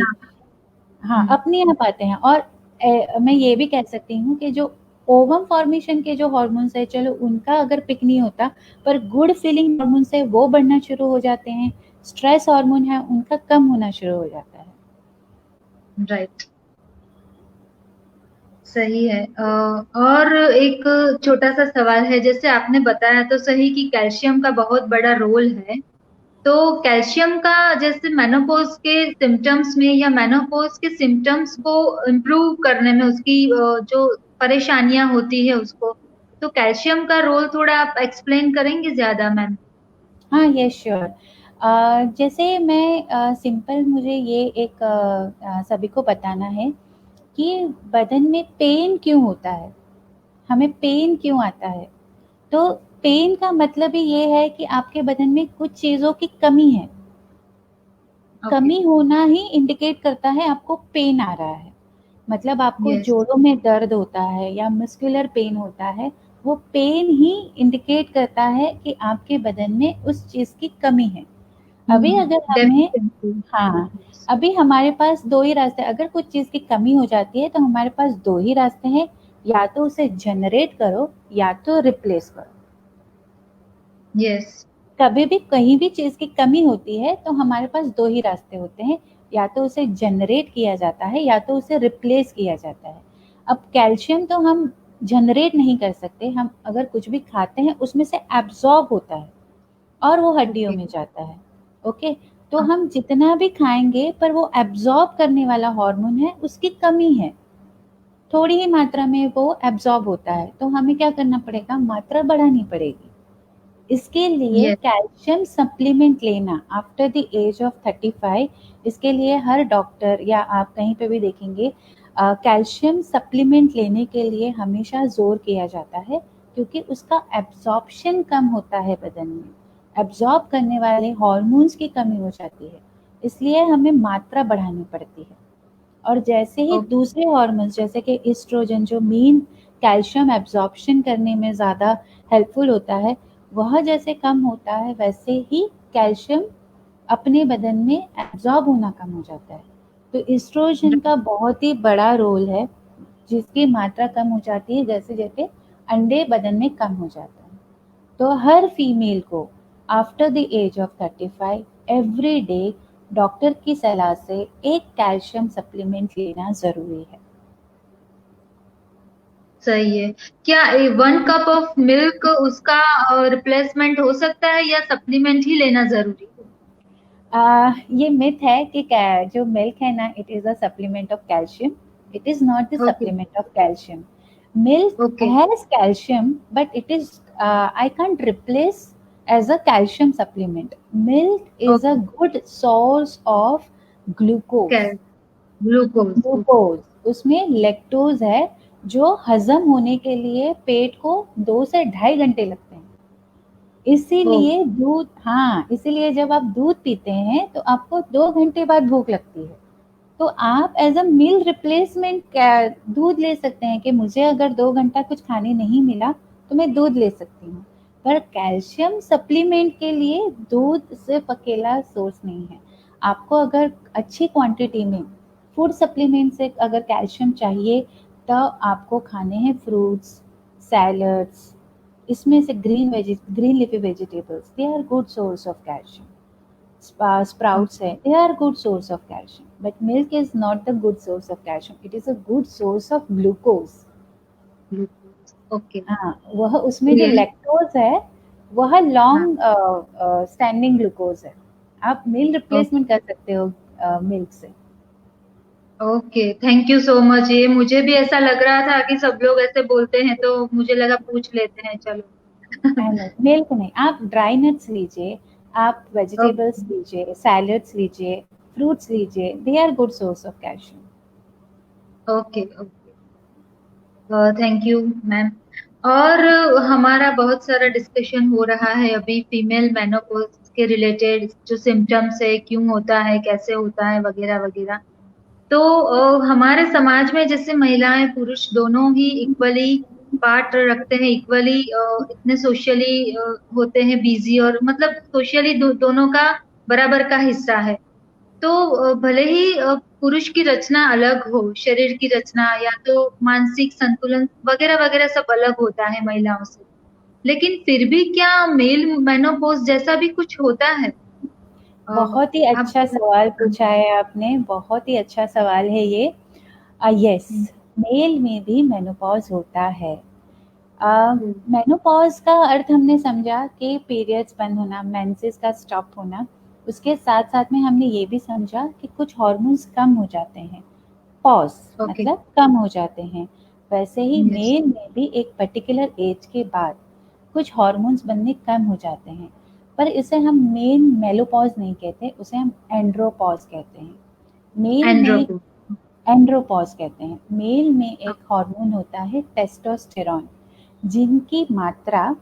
Speaker 2: हाँ,
Speaker 1: हम्म।
Speaker 2: अपने आप आते हैं। और मैं ये भी कह सकती हूँ कि जो ओवम फॉर्मेशन के जो हॉर्मोन्स है, चलो उनका अगर पिक नहीं होता, पर गुड फीलिंग हॉर्मोन्स है वो बढ़ना शुरू हो जाते हैं। स्ट्रेस हार्मोन है उनका कम होना शुरू हो जाता है।
Speaker 1: राइट। सही है। और एक छोटा सा सवाल है, जैसे आपने बताया तो सही कि कैल्शियम का बहुत बड़ा रोल है। तो कैल्शियम का जैसे मेनोपॉज के सिम्टम्स में या मेनोपॉज के सिम्टम्स को इम्प्रूव करने में, उसकी जो परेशानियां होती है उसको, तो कैल्शियम का रोल थोड़ा आप एक्सप्लेन करेंगे ज्यादा मैम?
Speaker 2: हाँ, यस, श्योर। जैसे मैं सिंपल मुझे ये एक सभी को बताना है कि बदन में पेन क्यों होता है, हमें पेन क्यों आता है। तो पेन का मतलब ही ये है कि आपके बदन में कुछ चीज़ों की कमी है। कमी होना ही इंडिकेट करता है आपको पेन आ रहा है, मतलब आपको
Speaker 1: यस,
Speaker 2: जोड़ों में दर्द होता है या मस्कुलर पेन होता है, वो पेन ही इंडिकेट करता है कि आपके बदन में उस चीज़ की कमी है। अभी अगर हमें
Speaker 1: डेफिनेटली।
Speaker 2: हाँ, अभी हमारे पास 2 ही रास्ते हैं, अगर कुछ चीज़ की कमी हो जाती है तो हमारे पास 2 ही रास्ते हैं, या तो उसे जनरेट करो या तो रिप्लेस करो।
Speaker 1: यस,
Speaker 2: कभी भी कहीं भी चीज़ की कमी होती है तो हमारे पास 2 ही रास्ते होते हैं, या तो उसे जनरेट किया जाता है या तो उसे रिप्लेस किया जाता है। अब कैल्शियम तो हम जनरेट नहीं कर सकते, हम अगर कुछ भी खाते हैं उसमें से एब्ज़ॉर्ब होता है और वो हड्डियों
Speaker 1: ओके,
Speaker 2: में जाता है, ओके? तो हम जितना भी खाएँगे पर वो एब्ज़ॉर्ब करने वाला हार्मोन है उसकी कमी है, थोड़ी ही मात्रा में वो एब्ज़ॉर्ब होता है, तो हमें क्या करना पड़ेगा, मात्रा बढ़ानी पड़ेगी। इसके लिए
Speaker 1: यस,
Speaker 2: कैल्शियम सप्लीमेंट लेना आफ्टर द एज ऑफ 35, इसके लिए हर डॉक्टर या आप कहीं पे भी देखेंगे कैल्शियम सप्लीमेंट लेने के लिए हमेशा जोर किया जाता है, क्योंकि उसका एब्जॉर्प्शन कम होता है बदन में, एब्जॉर्ब करने वाले हॉर्मोन्स की कमी हो जाती है, इसलिए हमें मात्रा बढ़ानी पड़ती है। और जैसे ही
Speaker 1: ओके,
Speaker 2: दूसरे हॉर्मोन्स जैसे कि एस्ट्रोजन जो मेन कैल्शियम एब्जॉर्प्शन करने में ज़्यादा हेल्पफुल होता है, वह जैसे कम होता है वैसे ही कैल्शियम अपने बदन में एब्जॉर्ब होना कम हो जाता है। तो एस्ट्रोजन का बहुत ही बड़ा रोल है, जिसकी मात्रा कम हो जाती है जैसे जैसे अंडे बदन में कम हो जाता है। तो हर फीमेल को after the age of 35 every day doctor की सलाह से एक कैल्शियम सप्लीमेंट लेना ज़रूरी है।
Speaker 1: सही है। क्या 1 कप ऑफ मिल्क उसका रिप्लेसमेंट हो सकता है या सप्लीमेंट ही लेना जरूरी
Speaker 2: ये मिथ है कि जो मिल्क है ना, it is a supplement of calcium, it is not the
Speaker 1: है? Okay,
Speaker 2: supplement of calcium. Milk
Speaker 1: okay,
Speaker 2: has calcium but it is I can't replace as a calcium supplement. Milk is a
Speaker 1: okay,
Speaker 2: good source of glucose.
Speaker 1: Cal glucose, okay,
Speaker 2: glucose उसमें lactose है, जो हजम होने के लिए पेट को 2 से ढाई घंटे लगते हैं।
Speaker 1: ओ,
Speaker 2: इसीलिए दूध, हाँ, इसीलिए जब आप दूध पीते हैं तो आपको 2 घंटे बाद भूख लगती है। तो आप एज अ मील रिप्लेसमेंट दूध ले सकते हैं कि मुझे अगर 2 घंटा कुछ खाने नहीं मिला तो मैं दूध ले सकती हूँ। पर कैल्शियम सप्लीमेंट के लिए दूध सिर्फ अकेला सोर्स नहीं है। आपको अगर अच्छी क्वांटिटी में फूड सप्लीमेंट से अगर कैल्शियम चाहिए, तो आपको खाने हैं फ्रूट्स, सैलड्स, इसमें से green leafy vegetables, they are good source of calcium. Sprouts है, they are good source of calcium, but milk is not the good source of calcium, it is a good source of glucose।
Speaker 1: Glucose, okay,
Speaker 2: हाँ, वह उसमें जो
Speaker 1: ये,
Speaker 2: lactose है वह
Speaker 1: हाँ,
Speaker 2: long standing glucose है। आप मिल्क
Speaker 1: ओके,
Speaker 2: रिप्लेसमेंट कर सकते हो मिल्क से।
Speaker 1: Okay, thank you so much. ये मुझे भी ऐसा लग रहा था कि सब लोग ऐसे बोलते हैं, तो मुझे लगा पूछ लेते हैं, चलो।
Speaker 2: मिल्क नहीं, आप ड्राई नट्स लीजिए, आप वेजिटेबल्स
Speaker 1: ओके,
Speaker 2: लीजिए, सैलड्स लीजिए, फ्रूट्स लीजिए, they are good source of calcium.
Speaker 1: Okay, okay, thank you ma'am. और हमारा बहुत सारा डिस्कशन हो रहा है अभी फीमेल मेनोपॉज के रिलेटेड, जो सिम्टम्स है, क्यों होता है, कैसे होता है, वगैरह वगैरह। तो हमारे समाज में जैसे महिलाएं पुरुष दोनों ही इक्वली पार्ट रखते हैं, इक्वली इतने सोशली होते हैं बिजी, और मतलब सोशली दोनों का बराबर का हिस्सा है। तो भले ही पुरुष की रचना अलग हो, शरीर की रचना या तो मानसिक संतुलन वगैरह वगैरह सब अलग होता है महिलाओं से, लेकिन फिर भी क्या मेल मेनोपॉज जैसा भी कुछ होता है?
Speaker 2: बहुत ही
Speaker 1: आप
Speaker 2: अच्छा सवाल पूछा है आपने, बहुत ही अच्छा सवाल है ये। यस, मेल में भी मेनोपॉज होता है। मेनोपॉज का अर्थ हमने समझा कि पीरियड्स बंद होना, मेंसेस का स्टॉप होना। उसके साथ साथ में हमने ये भी समझा कि कुछ हार्मोन्स कम हो जाते हैं। पॉज
Speaker 1: ओके,
Speaker 2: मतलब कम हो जाते हैं। वैसे ही
Speaker 1: यस,
Speaker 2: मेल में भी एक पर्टिकुलर एज के बाद कुछ हार्मोन्स बनने कम हो जाते हैं, पर इसे हम मेन मेलोपॉज नहीं कहते, उसे हम एंड्रोपॉज कहते हैं। मेल में
Speaker 1: एंड्रोपो,
Speaker 2: एंड्रोपॉज कहते हैं। मेल में एक हार्मोन होता है टेस्टोस्टेरॉन, जिनकी मात्रा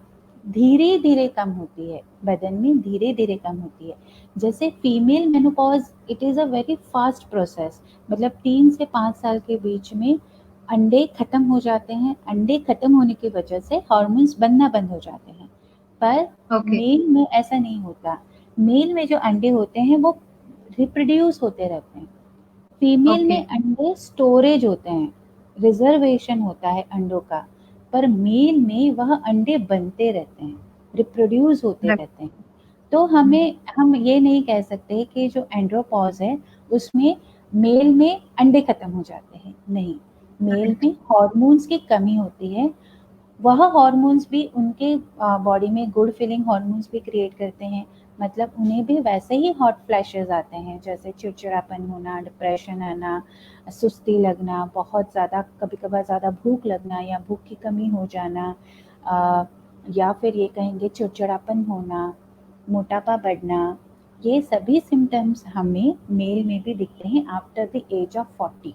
Speaker 2: धीरे धीरे कम होती है, बदन में धीरे धीरे कम होती है। जैसे female menopause it is a very fast process, मतलब 3 से 5 साल के बीच में अंडे खत्म हो जाते हैं। अंडे खत्म होने की वजह से हार्मोन्स बनना बंद हो जाते हैं। पर
Speaker 1: ओके।
Speaker 2: मेल में ऐसा नहीं होता। मेल में जो अंडे होते हैं वो रिप्रोड्यूस होते रहते हैं। Female
Speaker 1: okay.
Speaker 2: में अंडे स्टोरेज होते हैं, रिजर्वेशन होता है अंडों का। पर मेल में वह अंडे बनते रहते हैं, रिप्रोड्यूस होते
Speaker 1: राइट।
Speaker 2: रहते हैं। तो हम ये नहीं कह सकते कि जो एंड्रोपॉज है उसमें मेल में अंडे खत्म हो जाते हैं, नहीं। Mail
Speaker 1: right.
Speaker 2: में हार्मोन्स की कमी होती है। वह हार्मोन्स भी उनके बॉडी में गुड फीलिंग हार्मोन्स भी क्रिएट करते हैं। मतलब उन्हें भी वैसे ही हॉट फ्लैशेस आते हैं, जैसे चिड़चिड़ापन होना, डिप्रेशन आना, सुस्ती लगना, बहुत ज़्यादा कभी कभार ज़्यादा भूख लगना या भूख की कमी हो जाना, अ, या फिर ये कहेंगे चिड़चिड़ापन होना, मोटापा बढ़ना। ये सभी सिम्टम्स हमें मेल में भी दिखते हैं after the age of 40।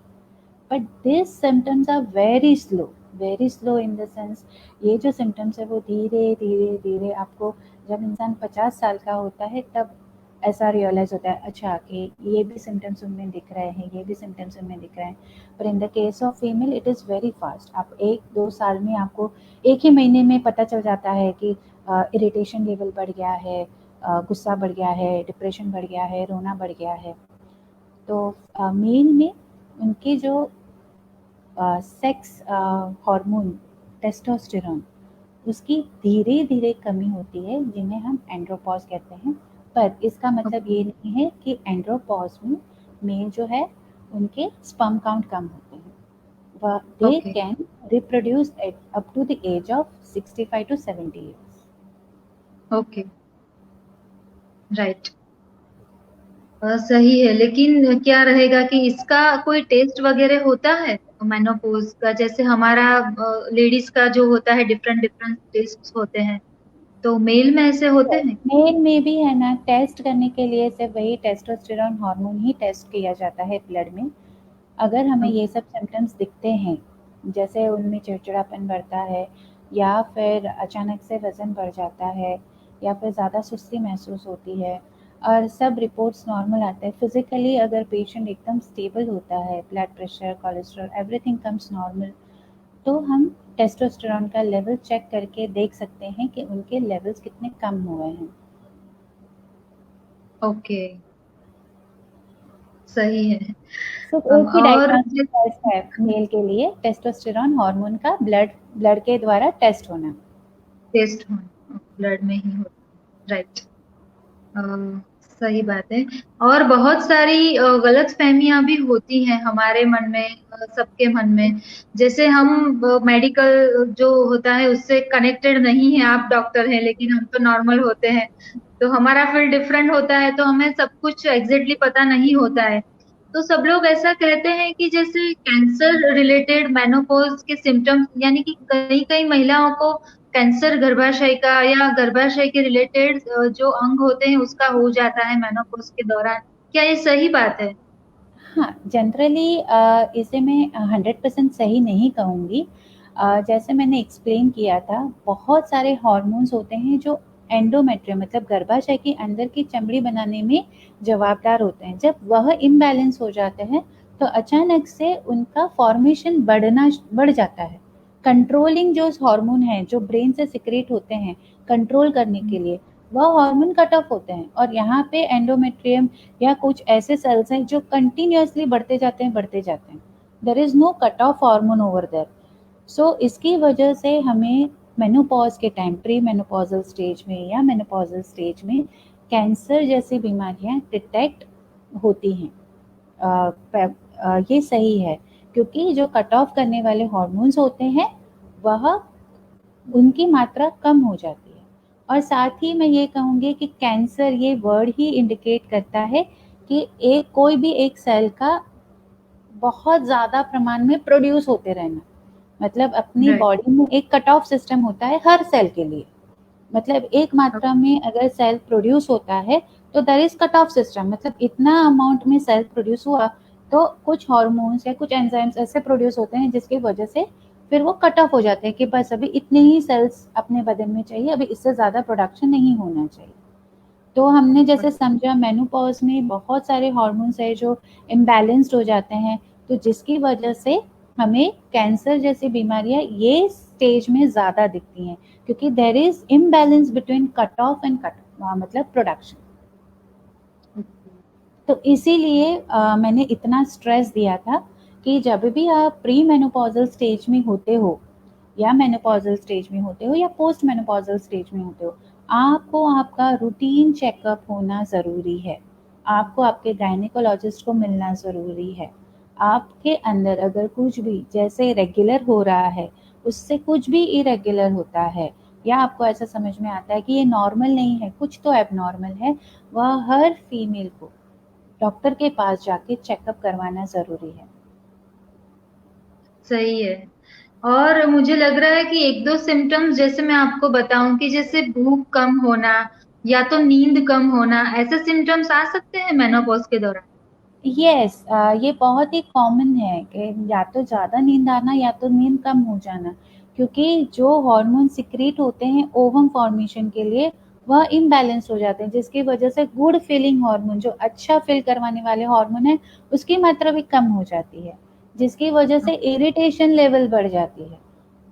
Speaker 2: But this symptoms are very slow in the sense, ये जो सिम्टम्स है वो धीरे धीरे धीरे आपको, जब इंसान 50 साल का होता है तब ऐसा रियलाइज होता है, अच्छा कि ये भी सिम्टम्स उनमें दिख रहे हैं, ये भी सिम्टम्स उनमें दिख रहे हैं। पर in the case of female it is very fast. आप 1-2 साल में आपको एक ही महीने में पता चल जाता है कि इरिटेशन लेवल बढ़ गया है, गुस्सा बढ़ गया है, डिप्रेशन बढ़ गया है, रोना बढ़ गया है। तो मेल में उनके जो सेक्स हार्मोन टेस्टोस्टेरोन उसकी धीरे धीरे कमी होती है, जिन्हें हम एंड्रोपॉज कहते हैं। पर इसका मतलब
Speaker 1: ओके।
Speaker 2: ये नहीं है कि एंड्रोपॉज में मेल जो है उनके स्पर्म काउंट कम होते हैं। वह they
Speaker 1: okay.
Speaker 2: Can reproduce at up to the age of 65 to 70 years.
Speaker 1: Okay. Right. सही है, लेकिन क्या रहेगा कि इसका कोई टेस्ट वगैरह होता है मेनोपॉज का? जैसे हमारा लेडीज का जो होता है, डिफरेंट डिफरेंट टेस्ट होते हैं, तो मेल में ऐसे होते हैं?
Speaker 2: मेल में भी है ना, टेस्ट करने के लिए सिर्फ वही टेस्टोस्टेरोन हार्मोन ही टेस्ट किया जाता है ब्लड में। अगर हमें ये सब सिम्टम्स दिखते हैं, जैसे उनमें चिड़चिड़ापन बढ़ता है, या फिर अचानक से वज़न बढ़ जाता है, या फिर ज़्यादा सुस्ती महसूस होती है, और सब रिपोर्ट्स नॉर्मल आते हैं, फिज़िकली अगर पेशेंट एकदम स्टेबल होता है, blood pressure, cholesterol everything comes normal, तो हम टेस्टोस्टेरोन का लेवल चेक करके देख सकते हैं कि उनके लेवल्स कितने कम हुए हैं।
Speaker 1: ओके। सही है।
Speaker 2: सिर्फ एक ही
Speaker 1: और
Speaker 2: डायग्नोस्टिक टेस्ट है मेल के लिए, टेस्टोस्टेरोन हार्मोन का ब्लड ब्लड के द्वारा टेस्ट होना।
Speaker 1: टेस्ट होना ब्लड में ही होता है, राइट। अ, सही बात है। और बहुत सारी गलत फहमियां भी होती हैं हमारे मन में, सबके मन में। जैसे हम मेडिकल जो होता है उससे कनेक्टेड नहीं है, आप डॉक्टर हैं लेकिन हम तो नॉर्मल होते हैं, तो हमारा फील्ड डिफरेंट होता है, तो हमें सब कुछ एग्जैक्टली पता नहीं होता है। तो सब लोग ऐसा कहते हैं कि जैसे कैंसर रिलेटेड मेनोपॉज के सिम्टम्स, यानी कि कई कई महिलाओं को कैंसर गर्भाशय का या गर्भाशय के रिलेटेड जो अंग होते हैं उसका हो जाता है मेनोपॉज के दौरान। क्या ये सही बात है?
Speaker 2: हाँ, जनरली इसे मैं 100% सही नहीं कहूँगी। जैसे मैंने एक्सप्लेन किया था, बहुत सारे हार्मोन्स होते हैं जो एंडोमेट्रियम मतलब गर्भाशय के अंदर की चमड़ी बनाने में जवाबदार होते हैं। जब वह इम्बैलेंस हो जाते हैं तो अचानक से उनका फॉर्मेशन बढ़ जाता है। कंट्रोलिंग जो हार्मोन हैं जो ब्रेन से सिक्रेट होते हैं कंट्रोल करने के लिए, वह हार्मोन कट ऑफ होते हैं, और यहाँ पे एंडोमेट्रियम या कुछ ऐसे सेल्स हैं जो कंटिन्यूअसली बढ़ते जाते हैं। There is no cut off hormone over there. So इसकी वजह से हमें मेनोपॉज के टाइम, प्री मेनोपॉजल स्टेज में या मेनोपॉजल स्टेज में कैंसर जैसी बीमारियां डिटेक्ट होती हैं। ये सही है, क्योंकि जो कट ऑफ करने वाले हॉर्मोन्स होते हैं वह उनकी मात्रा कम हो जाती है। और साथ ही मैं ये कहूँगी कि कैंसर ये वर्ड ही इंडिकेट करता है कि एक कोई भी एक सेल का बहुत ज़्यादा प्रमाण में प्रोड्यूस होते रहना। मतलब अपनी
Speaker 1: राइट।
Speaker 2: बॉडी में एक कट ऑफ सिस्टम होता है हर सेल के लिए। मतलब एक मात्रा में अगर सेल प्रोड्यूस होता है तो there is cut off system, मतलब इतना अमाउंट में सेल प्रोड्यूस हुआ तो कुछ हार्मोन्स या कुछ एंजाइम्स ऐसे प्रोड्यूस होते हैं जिसकी वजह से फिर वो कट ऑफ हो जाते हैं कि बस अभी इतने ही सेल्स अपने बदन में चाहिए, अभी इससे ज़्यादा प्रोडक्शन नहीं होना चाहिए। तो हमने जैसे समझा मेनोपॉज में बहुत सारे हार्मोन्स है जो इम्बैलेंस्ड हो जाते हैं, तो जिसकी वजह से हमें कैंसर जैसी बीमारियां ये स्टेज में ज़्यादा दिखती हैं, क्योंकि there is imbalance between cut off and cut मतलब प्रोडक्शन। तो इसीलिए मैंने इतना स्ट्रेस दिया था कि जब भी आप प्री मेनोपॉजल स्टेज में होते हो या मेनोपॉजल स्टेज में होते हो या पोस्ट मेनोपॉजल स्टेज में होते हो, आपको आपका रूटीन चेकअप होना ज़रूरी है। आपको आपके गायनेकोलॉजिस्ट को मिलना ज़रूरी है। आपके अंदर अगर कुछ भी जैसे रेगुलर हो रहा है, उससे कुछ भी इरेगुलर होता है, या आपको ऐसा समझ में आता है कि ये नॉर्मल नहीं है, कुछ तो एबनॉर्मल है, वह हर फीमेल को डॉक्टर के पास जाके चेकअप करवाना ज़रूरी है।
Speaker 1: सही है। और मुझे लग रहा है कि एक दो सिम्टम्स जैसे मैं आपको बताऊं कि जैसे भूख कम होना या तो नींद कम होना, ऐसे सिम्टम्स आ सकते हैं मेनोपॉज के दौरान।
Speaker 2: यस, ये बहुत ही कॉमन है कि या तो ज़्यादा नींद आना या तो नींद कम हो जाना, क्योंकि जो हार्मोन सिक्रीट होते हैं ओवम फॉर्मेशन के लिए वह इम्बैलेंस हो जाते हैं, जिसकी वजह से गुड फीलिंग हार्मोन जो अच्छा फील करवाने वाले हार्मोन है उसकी मात्रा भी कम हो जाती है, जिसकी वजह से इरिटेशन लेवल बढ़ जाती है,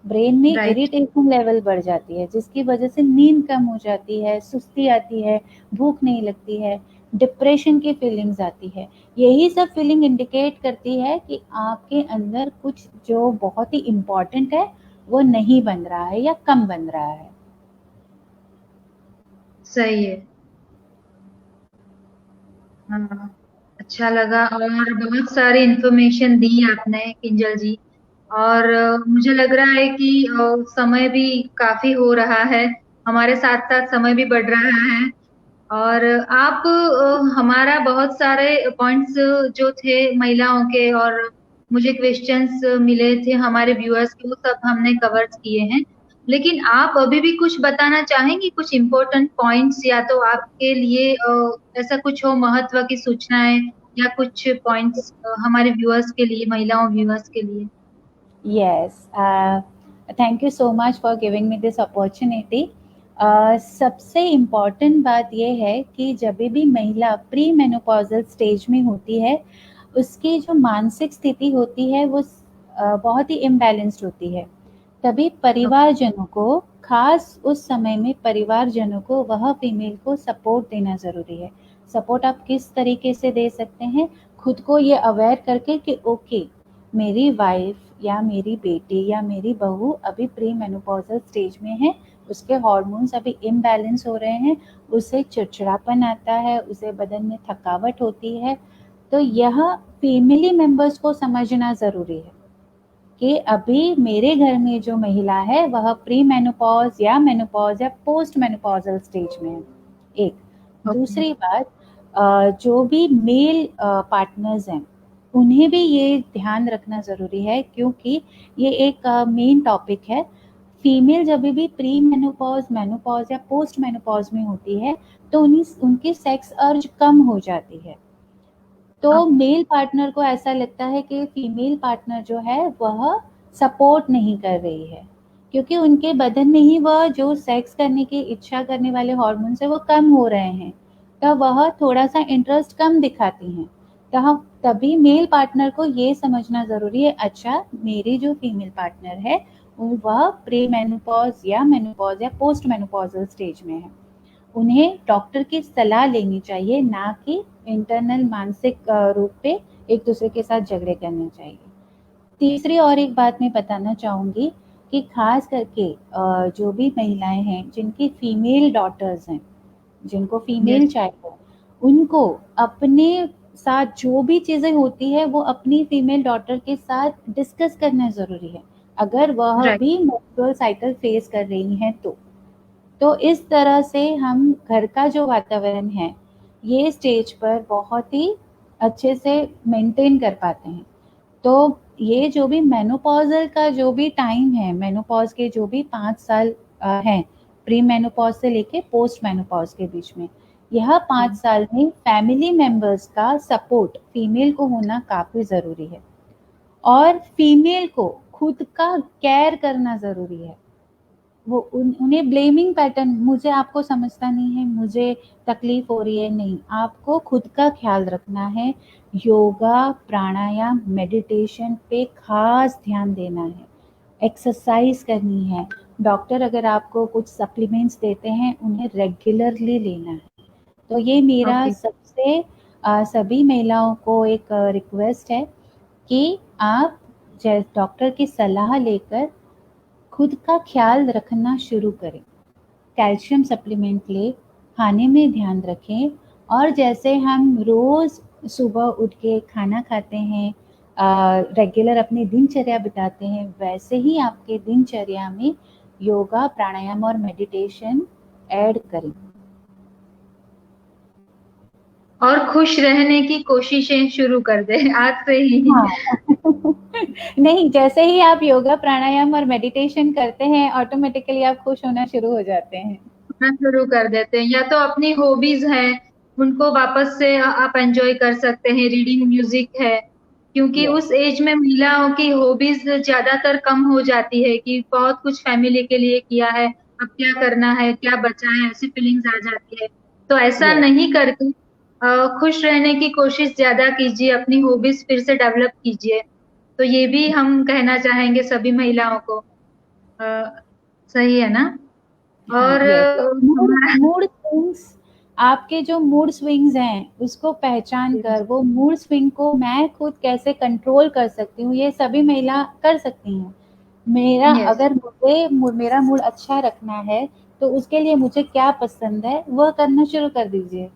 Speaker 2: ब्रेन में
Speaker 1: राइट।
Speaker 2: इरिटेशन लेवल बढ़ जाती है, जिसकी वजह से नींद कम हो जाती है, सुस्ती आती है, भूख नहीं लगती है, डिप्रेशन की फीलिंग्स आती है। यही सब फीलिंग इंडिकेट करती है कि आपके अंदर कुछ जो बहुत ही इम्पोर्टेंट है वो नहीं बन रहा है या कम बन रहा है।
Speaker 1: सही है। हाँ, अच्छा लगा और बहुत सारी इंफॉर्मेशन दी आपने किंजल जी। और मुझे लग रहा है कि समय भी काफी हो रहा है, हमारे साथ साथ समय भी बढ़ रहा है। और आप हमारा बहुत सारे पॉइंट्स जो थे महिलाओं के और मुझे क्वेश्चंस मिले थे हमारे व्यूअर्स के, वो सब हमने कवर किए हैं। लेकिन आप अभी भी कुछ बताना चाहेंगी, कुछ इम्पोर्टेंट पॉइंट्स, या तो आपके लिए ऐसा कुछ हो महत्व की सूचनाएं या कुछ पॉइंट्स हमारे व्यूअर्स के लिए, महिलाओं व्यूअर्स के लिए।
Speaker 2: Yes, thank you so much for giving me this opportunity. सबसे इम्पॉर्टेंट बात यह है कि जब भी महिला प्री मेनोपॉजल स्टेज में होती है, उसकी जो मानसिक स्थिति होती है वो बहुत ही इम्बैलेंस्ड होती है। तभी परिवारजनों को, खास उस समय में परिवारजनों को वह फीमेल को सपोर्ट देना ज़रूरी है। सपोर्ट आप किस तरीके से दे सकते हैं? खुद को ये अवेयर करके कि ओके, मेरी वाइफ या मेरी बेटी या मेरी बहू अभी प्री मेनोपॉजल स्टेज में है, उसके हार्मोन्स अभी इम्बैलेंस हो रहे हैं, उसे चिड़चिड़ापन आता है, उसे बदन में थकावट होती है। तो यह फैमिली मेंबर्स को समझना ज़रूरी है कि अभी मेरे घर में जो महिला है वह प्री मेनोपॉज या मेनोपॉज या पोस्ट मेनोपॉजल स्टेज में है। एक
Speaker 1: ओके।
Speaker 2: दूसरी बात, जो भी मेल पार्टनर्स हैं उन्हें भी ये ध्यान रखना ज़रूरी है, क्योंकि ये एक मेन टॉपिक है। फीमेल जब भी प्री मेनोपॉज, मेनोपॉज या पोस्ट मेनोपॉज में होती है तो उन्हीं उनकी सेक्स अर्ज कम हो जाती है। तो मेल पार्टनर को ऐसा लगता है कि फीमेल पार्टनर जो है वह सपोर्ट नहीं कर रही है, क्योंकि उनके बदन में ही वह जो सेक्स करने की इच्छा करने वाले हार्मोन्स है वो कम हो रहे हैं, तो वह थोड़ा सा इंटरेस्ट कम दिखाती हैं। तो तभी मेल पार्टनर को ये समझना ज़रूरी है, अच्छा मेरी जो फीमेल पार्टनर है वह प्री मेनोपॉज या मेनोपॉज या पोस्ट मेनोपॉजल स्टेज में है। उन्हें डॉक्टर की सलाह लेनी चाहिए, ना कि इंटरनल मानसिक रूप पे एक दूसरे के साथ झगड़े करने चाहिए। तीसरी और एक बात मैं बताना चाहूँगी कि खास करके जो भी महिलाएं हैं जिनकी फीमेल डॉटर्स हैं, जिनको फीमेल
Speaker 1: यस।
Speaker 2: चाइल्ड हो, उनको अपने साथ जो भी चीज़ें होती है वो अपनी फीमेल डॉटर के साथ डिस्कस करना ज़रूरी है, अगर वह
Speaker 1: राइट।
Speaker 2: भी मेंस्ट्रुअल साइकिल फेस कर रही हैं तो इस तरह से हम घर का जो वातावरण है ये स्टेज पर बहुत ही अच्छे से मेंटेन कर पाते हैं। तो ये जो भी मेनोपॉज़ल का जो भी टाइम है, मेनोपॉज़ के जो भी 5 साल हैं, प्री मेनोपॉज़ से लेके पोस्ट मेनोपॉज़ के बीच में, यह 5 साल में फैमिली मेंबर्स का सपोर्ट फीमेल को होना काफ़ी ज़रूरी है। और फीमेल को खुद का केयर करना ज़रूरी है। वो उन्हें ब्लेमिंग पैटर्न, मुझे आपको समझता नहीं है, मुझे तकलीफ हो रही है, नहीं, आपको खुद का ख्याल रखना है। योगा, प्राणायाम, मेडिटेशन पे खास ध्यान देना है, एक्सरसाइज करनी है। डॉक्टर अगर आपको कुछ सप्लीमेंट्स देते हैं, उन्हें रेगुलरली लेना है। तो ये मेरा
Speaker 1: ओके।
Speaker 2: सबसे सभी महिलाओं को एक रिक्वेस्ट है कि आप डॉक्टर की सलाह लेकर खुद का ख्याल रखना शुरू करें। कैल्शियम सप्लीमेंट लें, खाने में ध्यान रखें, और जैसे हम रोज़ सुबह उठ के खाना खाते हैं, रेगुलर अपनी दिनचर्या बिताते हैं, वैसे ही आपके दिनचर्या में योगा, प्राणायाम और मेडिटेशन ऐड करें।
Speaker 1: और खुश रहने की कोशिशें शुरू कर दे आज से ही।
Speaker 2: हाँ। नहीं, जैसे ही आप योगा, प्राणायाम और मेडिटेशन करते हैं, ऑटोमेटिकली आप खुश होना शुरू हो जाते हैं।
Speaker 1: करना शुरू कर देते हैं, या तो अपनी हॉबीज हैं उनको वापस से आप एंजॉय कर सकते हैं, रीडिंग, म्यूजिक है, क्योंकि
Speaker 2: यस,
Speaker 1: उस एज में महिलाओं की हॉबीज ज्यादातर कम हो जाती है कि बहुत कुछ फैमिली के लिए किया है, अब क्या करना है, क्या बचा है, ऐसी फीलिंग्स आ जाती है। तो ऐसा
Speaker 2: यस।
Speaker 1: नहीं करके खुश रहने की कोशिश ज्यादा कीजिए, अपनी हॉबीज फिर से डेवलप कीजिए। तो ये भी हम कहना चाहेंगे सभी महिलाओं को। सही है ना?
Speaker 2: हाँ,
Speaker 1: और
Speaker 2: यस। मूड
Speaker 1: हमारा
Speaker 2: मूड स्विंग्स, आपके जो मूड स्विंग्स हैं, उसको पहचान कर वो मूड स्विंग को मैं खुद कैसे कंट्रोल कर सकती हूँ, ये सभी महिला कर सकती हैं। मेरा
Speaker 1: यस।
Speaker 2: अगर मेरा मूड अच्छा रखना है, तो उसके लिए मुझे क्या पसंद है, वह करना शुरू कर दीजिए।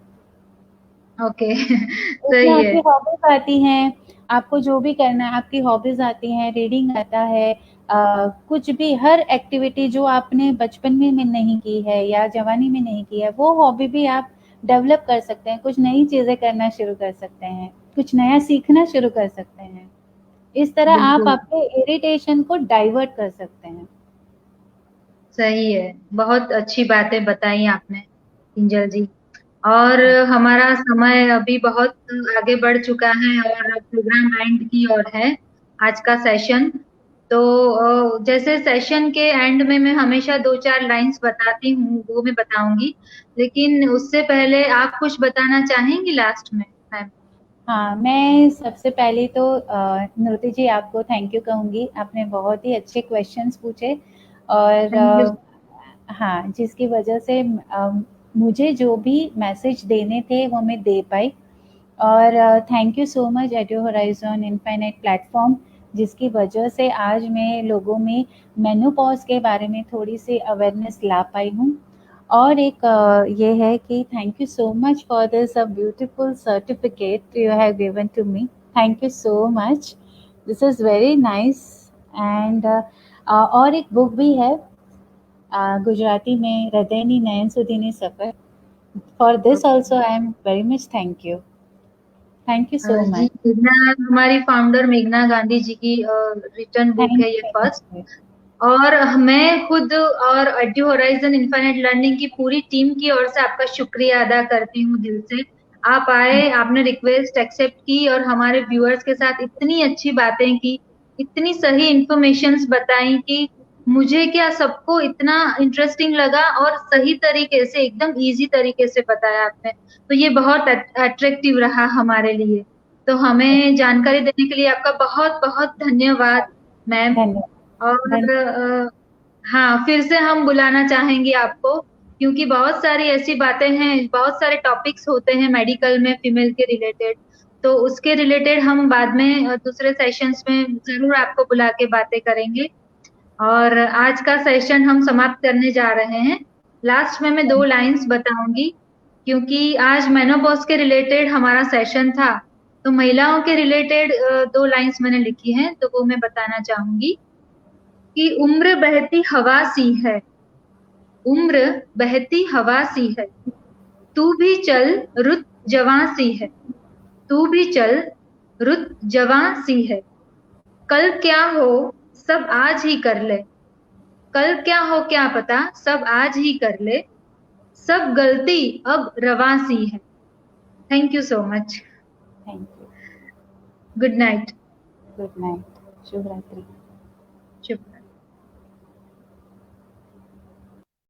Speaker 1: ओके।
Speaker 2: उसमें
Speaker 1: सही है।
Speaker 2: आपकी हॉबीज आती हैं, आपको जो भी करना है, आपकी हॉबीज आती हैं, रीडिंग आता है, कुछ भी, हर एक्टिविटी जो आपने बचपन में नहीं की है या जवानी में नहीं की है, वो हॉबी भी आप डेवलप कर सकते हैं, कुछ नई चीजें करना शुरू कर सकते हैं, कुछ नया सीखना शुरू कर सकते हैं। इस तरह आप
Speaker 1: बिल्कुल
Speaker 2: आपके इरिटेशन को डाइवर्ट कर सकते हैं।
Speaker 1: सही है। बहुत अच्छी बातें बताई आपने, किंजल जी। और हमारा समय अभी बहुत आगे बढ़ चुका है और प्रोग्राम एंड की ओर है, आज का सेशन। तो जैसे सेशन के एंड में मैं हमेशा दो चार लाइंस बताती हूँ, वो मैं बताऊंगी, लेकिन उससे पहले आप कुछ बताना चाहेंगी लास्ट में, मैम?
Speaker 2: हाँ, मैं सबसे पहले तो नृति जी आपको थैंक यू कहूँगी। आपने बहुत ही अच्छे क्वेश्चन्स पूछे, और
Speaker 1: थैंक यू।
Speaker 2: हाँ, जिसकी वजह से मुझे जो भी मैसेज देने थे वो मैं दे पाई। और thank you so much edu horizon infinite platform, जिसकी वजह से आज मैं लोगों में मेनोपॉज़ के बारे में थोड़ी-सी अवेयरनेस ला पाई हूँ। और एक ये है कि thank you so much for this beautiful certificate you have given to me. Thank you so much, this is very nice. And और एक बुक भी है गुजराती में, हृदयनी नयन सुधीनी सफ़र। For this also I am very much thank you. Thank you so
Speaker 1: ji,
Speaker 2: much.
Speaker 1: मेघना, हमारी फाउंडर मेघना गांधी जी की रिटर्न बुक
Speaker 2: थैंक
Speaker 1: है ये,
Speaker 2: यू,
Speaker 1: फर्स्ट।
Speaker 2: Thank you.
Speaker 1: और मैं खुद और एड्यू होराइजन इनफाइनाइट लर्निंग की पूरी टीम की ओर से आपका शुक्रिया अदा करती हूँ दिल से। आप आए, आपने रिक्वेस्ट एक्सेप्ट की और हमारे व्यूअर्स के साथ इतनी अच्छी बातें की, इतनी सही इंफॉर्मेशंस बताई कि मुझे क्या, सबको इतना इंटरेस्टिंग लगा, और सही तरीके से, एकदम इजी तरीके से बताया आपने। तो ये बहुत अट्रैक्टिव रहा हमारे लिए। तो हमें जानकारी देने के लिए आपका बहुत बहुत धन्यवाद, मैम।
Speaker 2: धन्यवाद।
Speaker 1: और
Speaker 2: धन्यवाद।
Speaker 1: हाँ, फिर से हम बुलाना चाहेंगे आपको, क्योंकि बहुत सारी ऐसी बातें हैं, बहुत सारे टॉपिक्स होते हैं मेडिकल में फीमेल के रिलेटेड। तो उसके रिलेटेड हम बाद में दूसरे सेशंस में जरूर आपको बुला के बातें करेंगे। और आज का सेशन हम समाप्त करने जा रहे हैं। लास्ट में मैं दो लाइंस बताऊंगी, क्योंकि आज मेनोपॉज के रिलेटेड हमारा सेशन था। तो महिलाओं के रिलेटेड दो लाइंस मैंने लिखी हैं, तो वो मैं बताना चाहूंगी कि उम्र बहती हवा सी है, उम्र बहती हवा सी है, तू भी चल, रुत जवां सी है, तू भी चल, रुत जवां सी है। कल क्या हो, सब आज ही कर ले, कल क्या हो क्या पता, सब आज ही कर ले, सब गलती अब रवां सी है। Thank you so much.
Speaker 2: Thank you.
Speaker 1: Good night.
Speaker 2: Good night. शुभ रात्रि।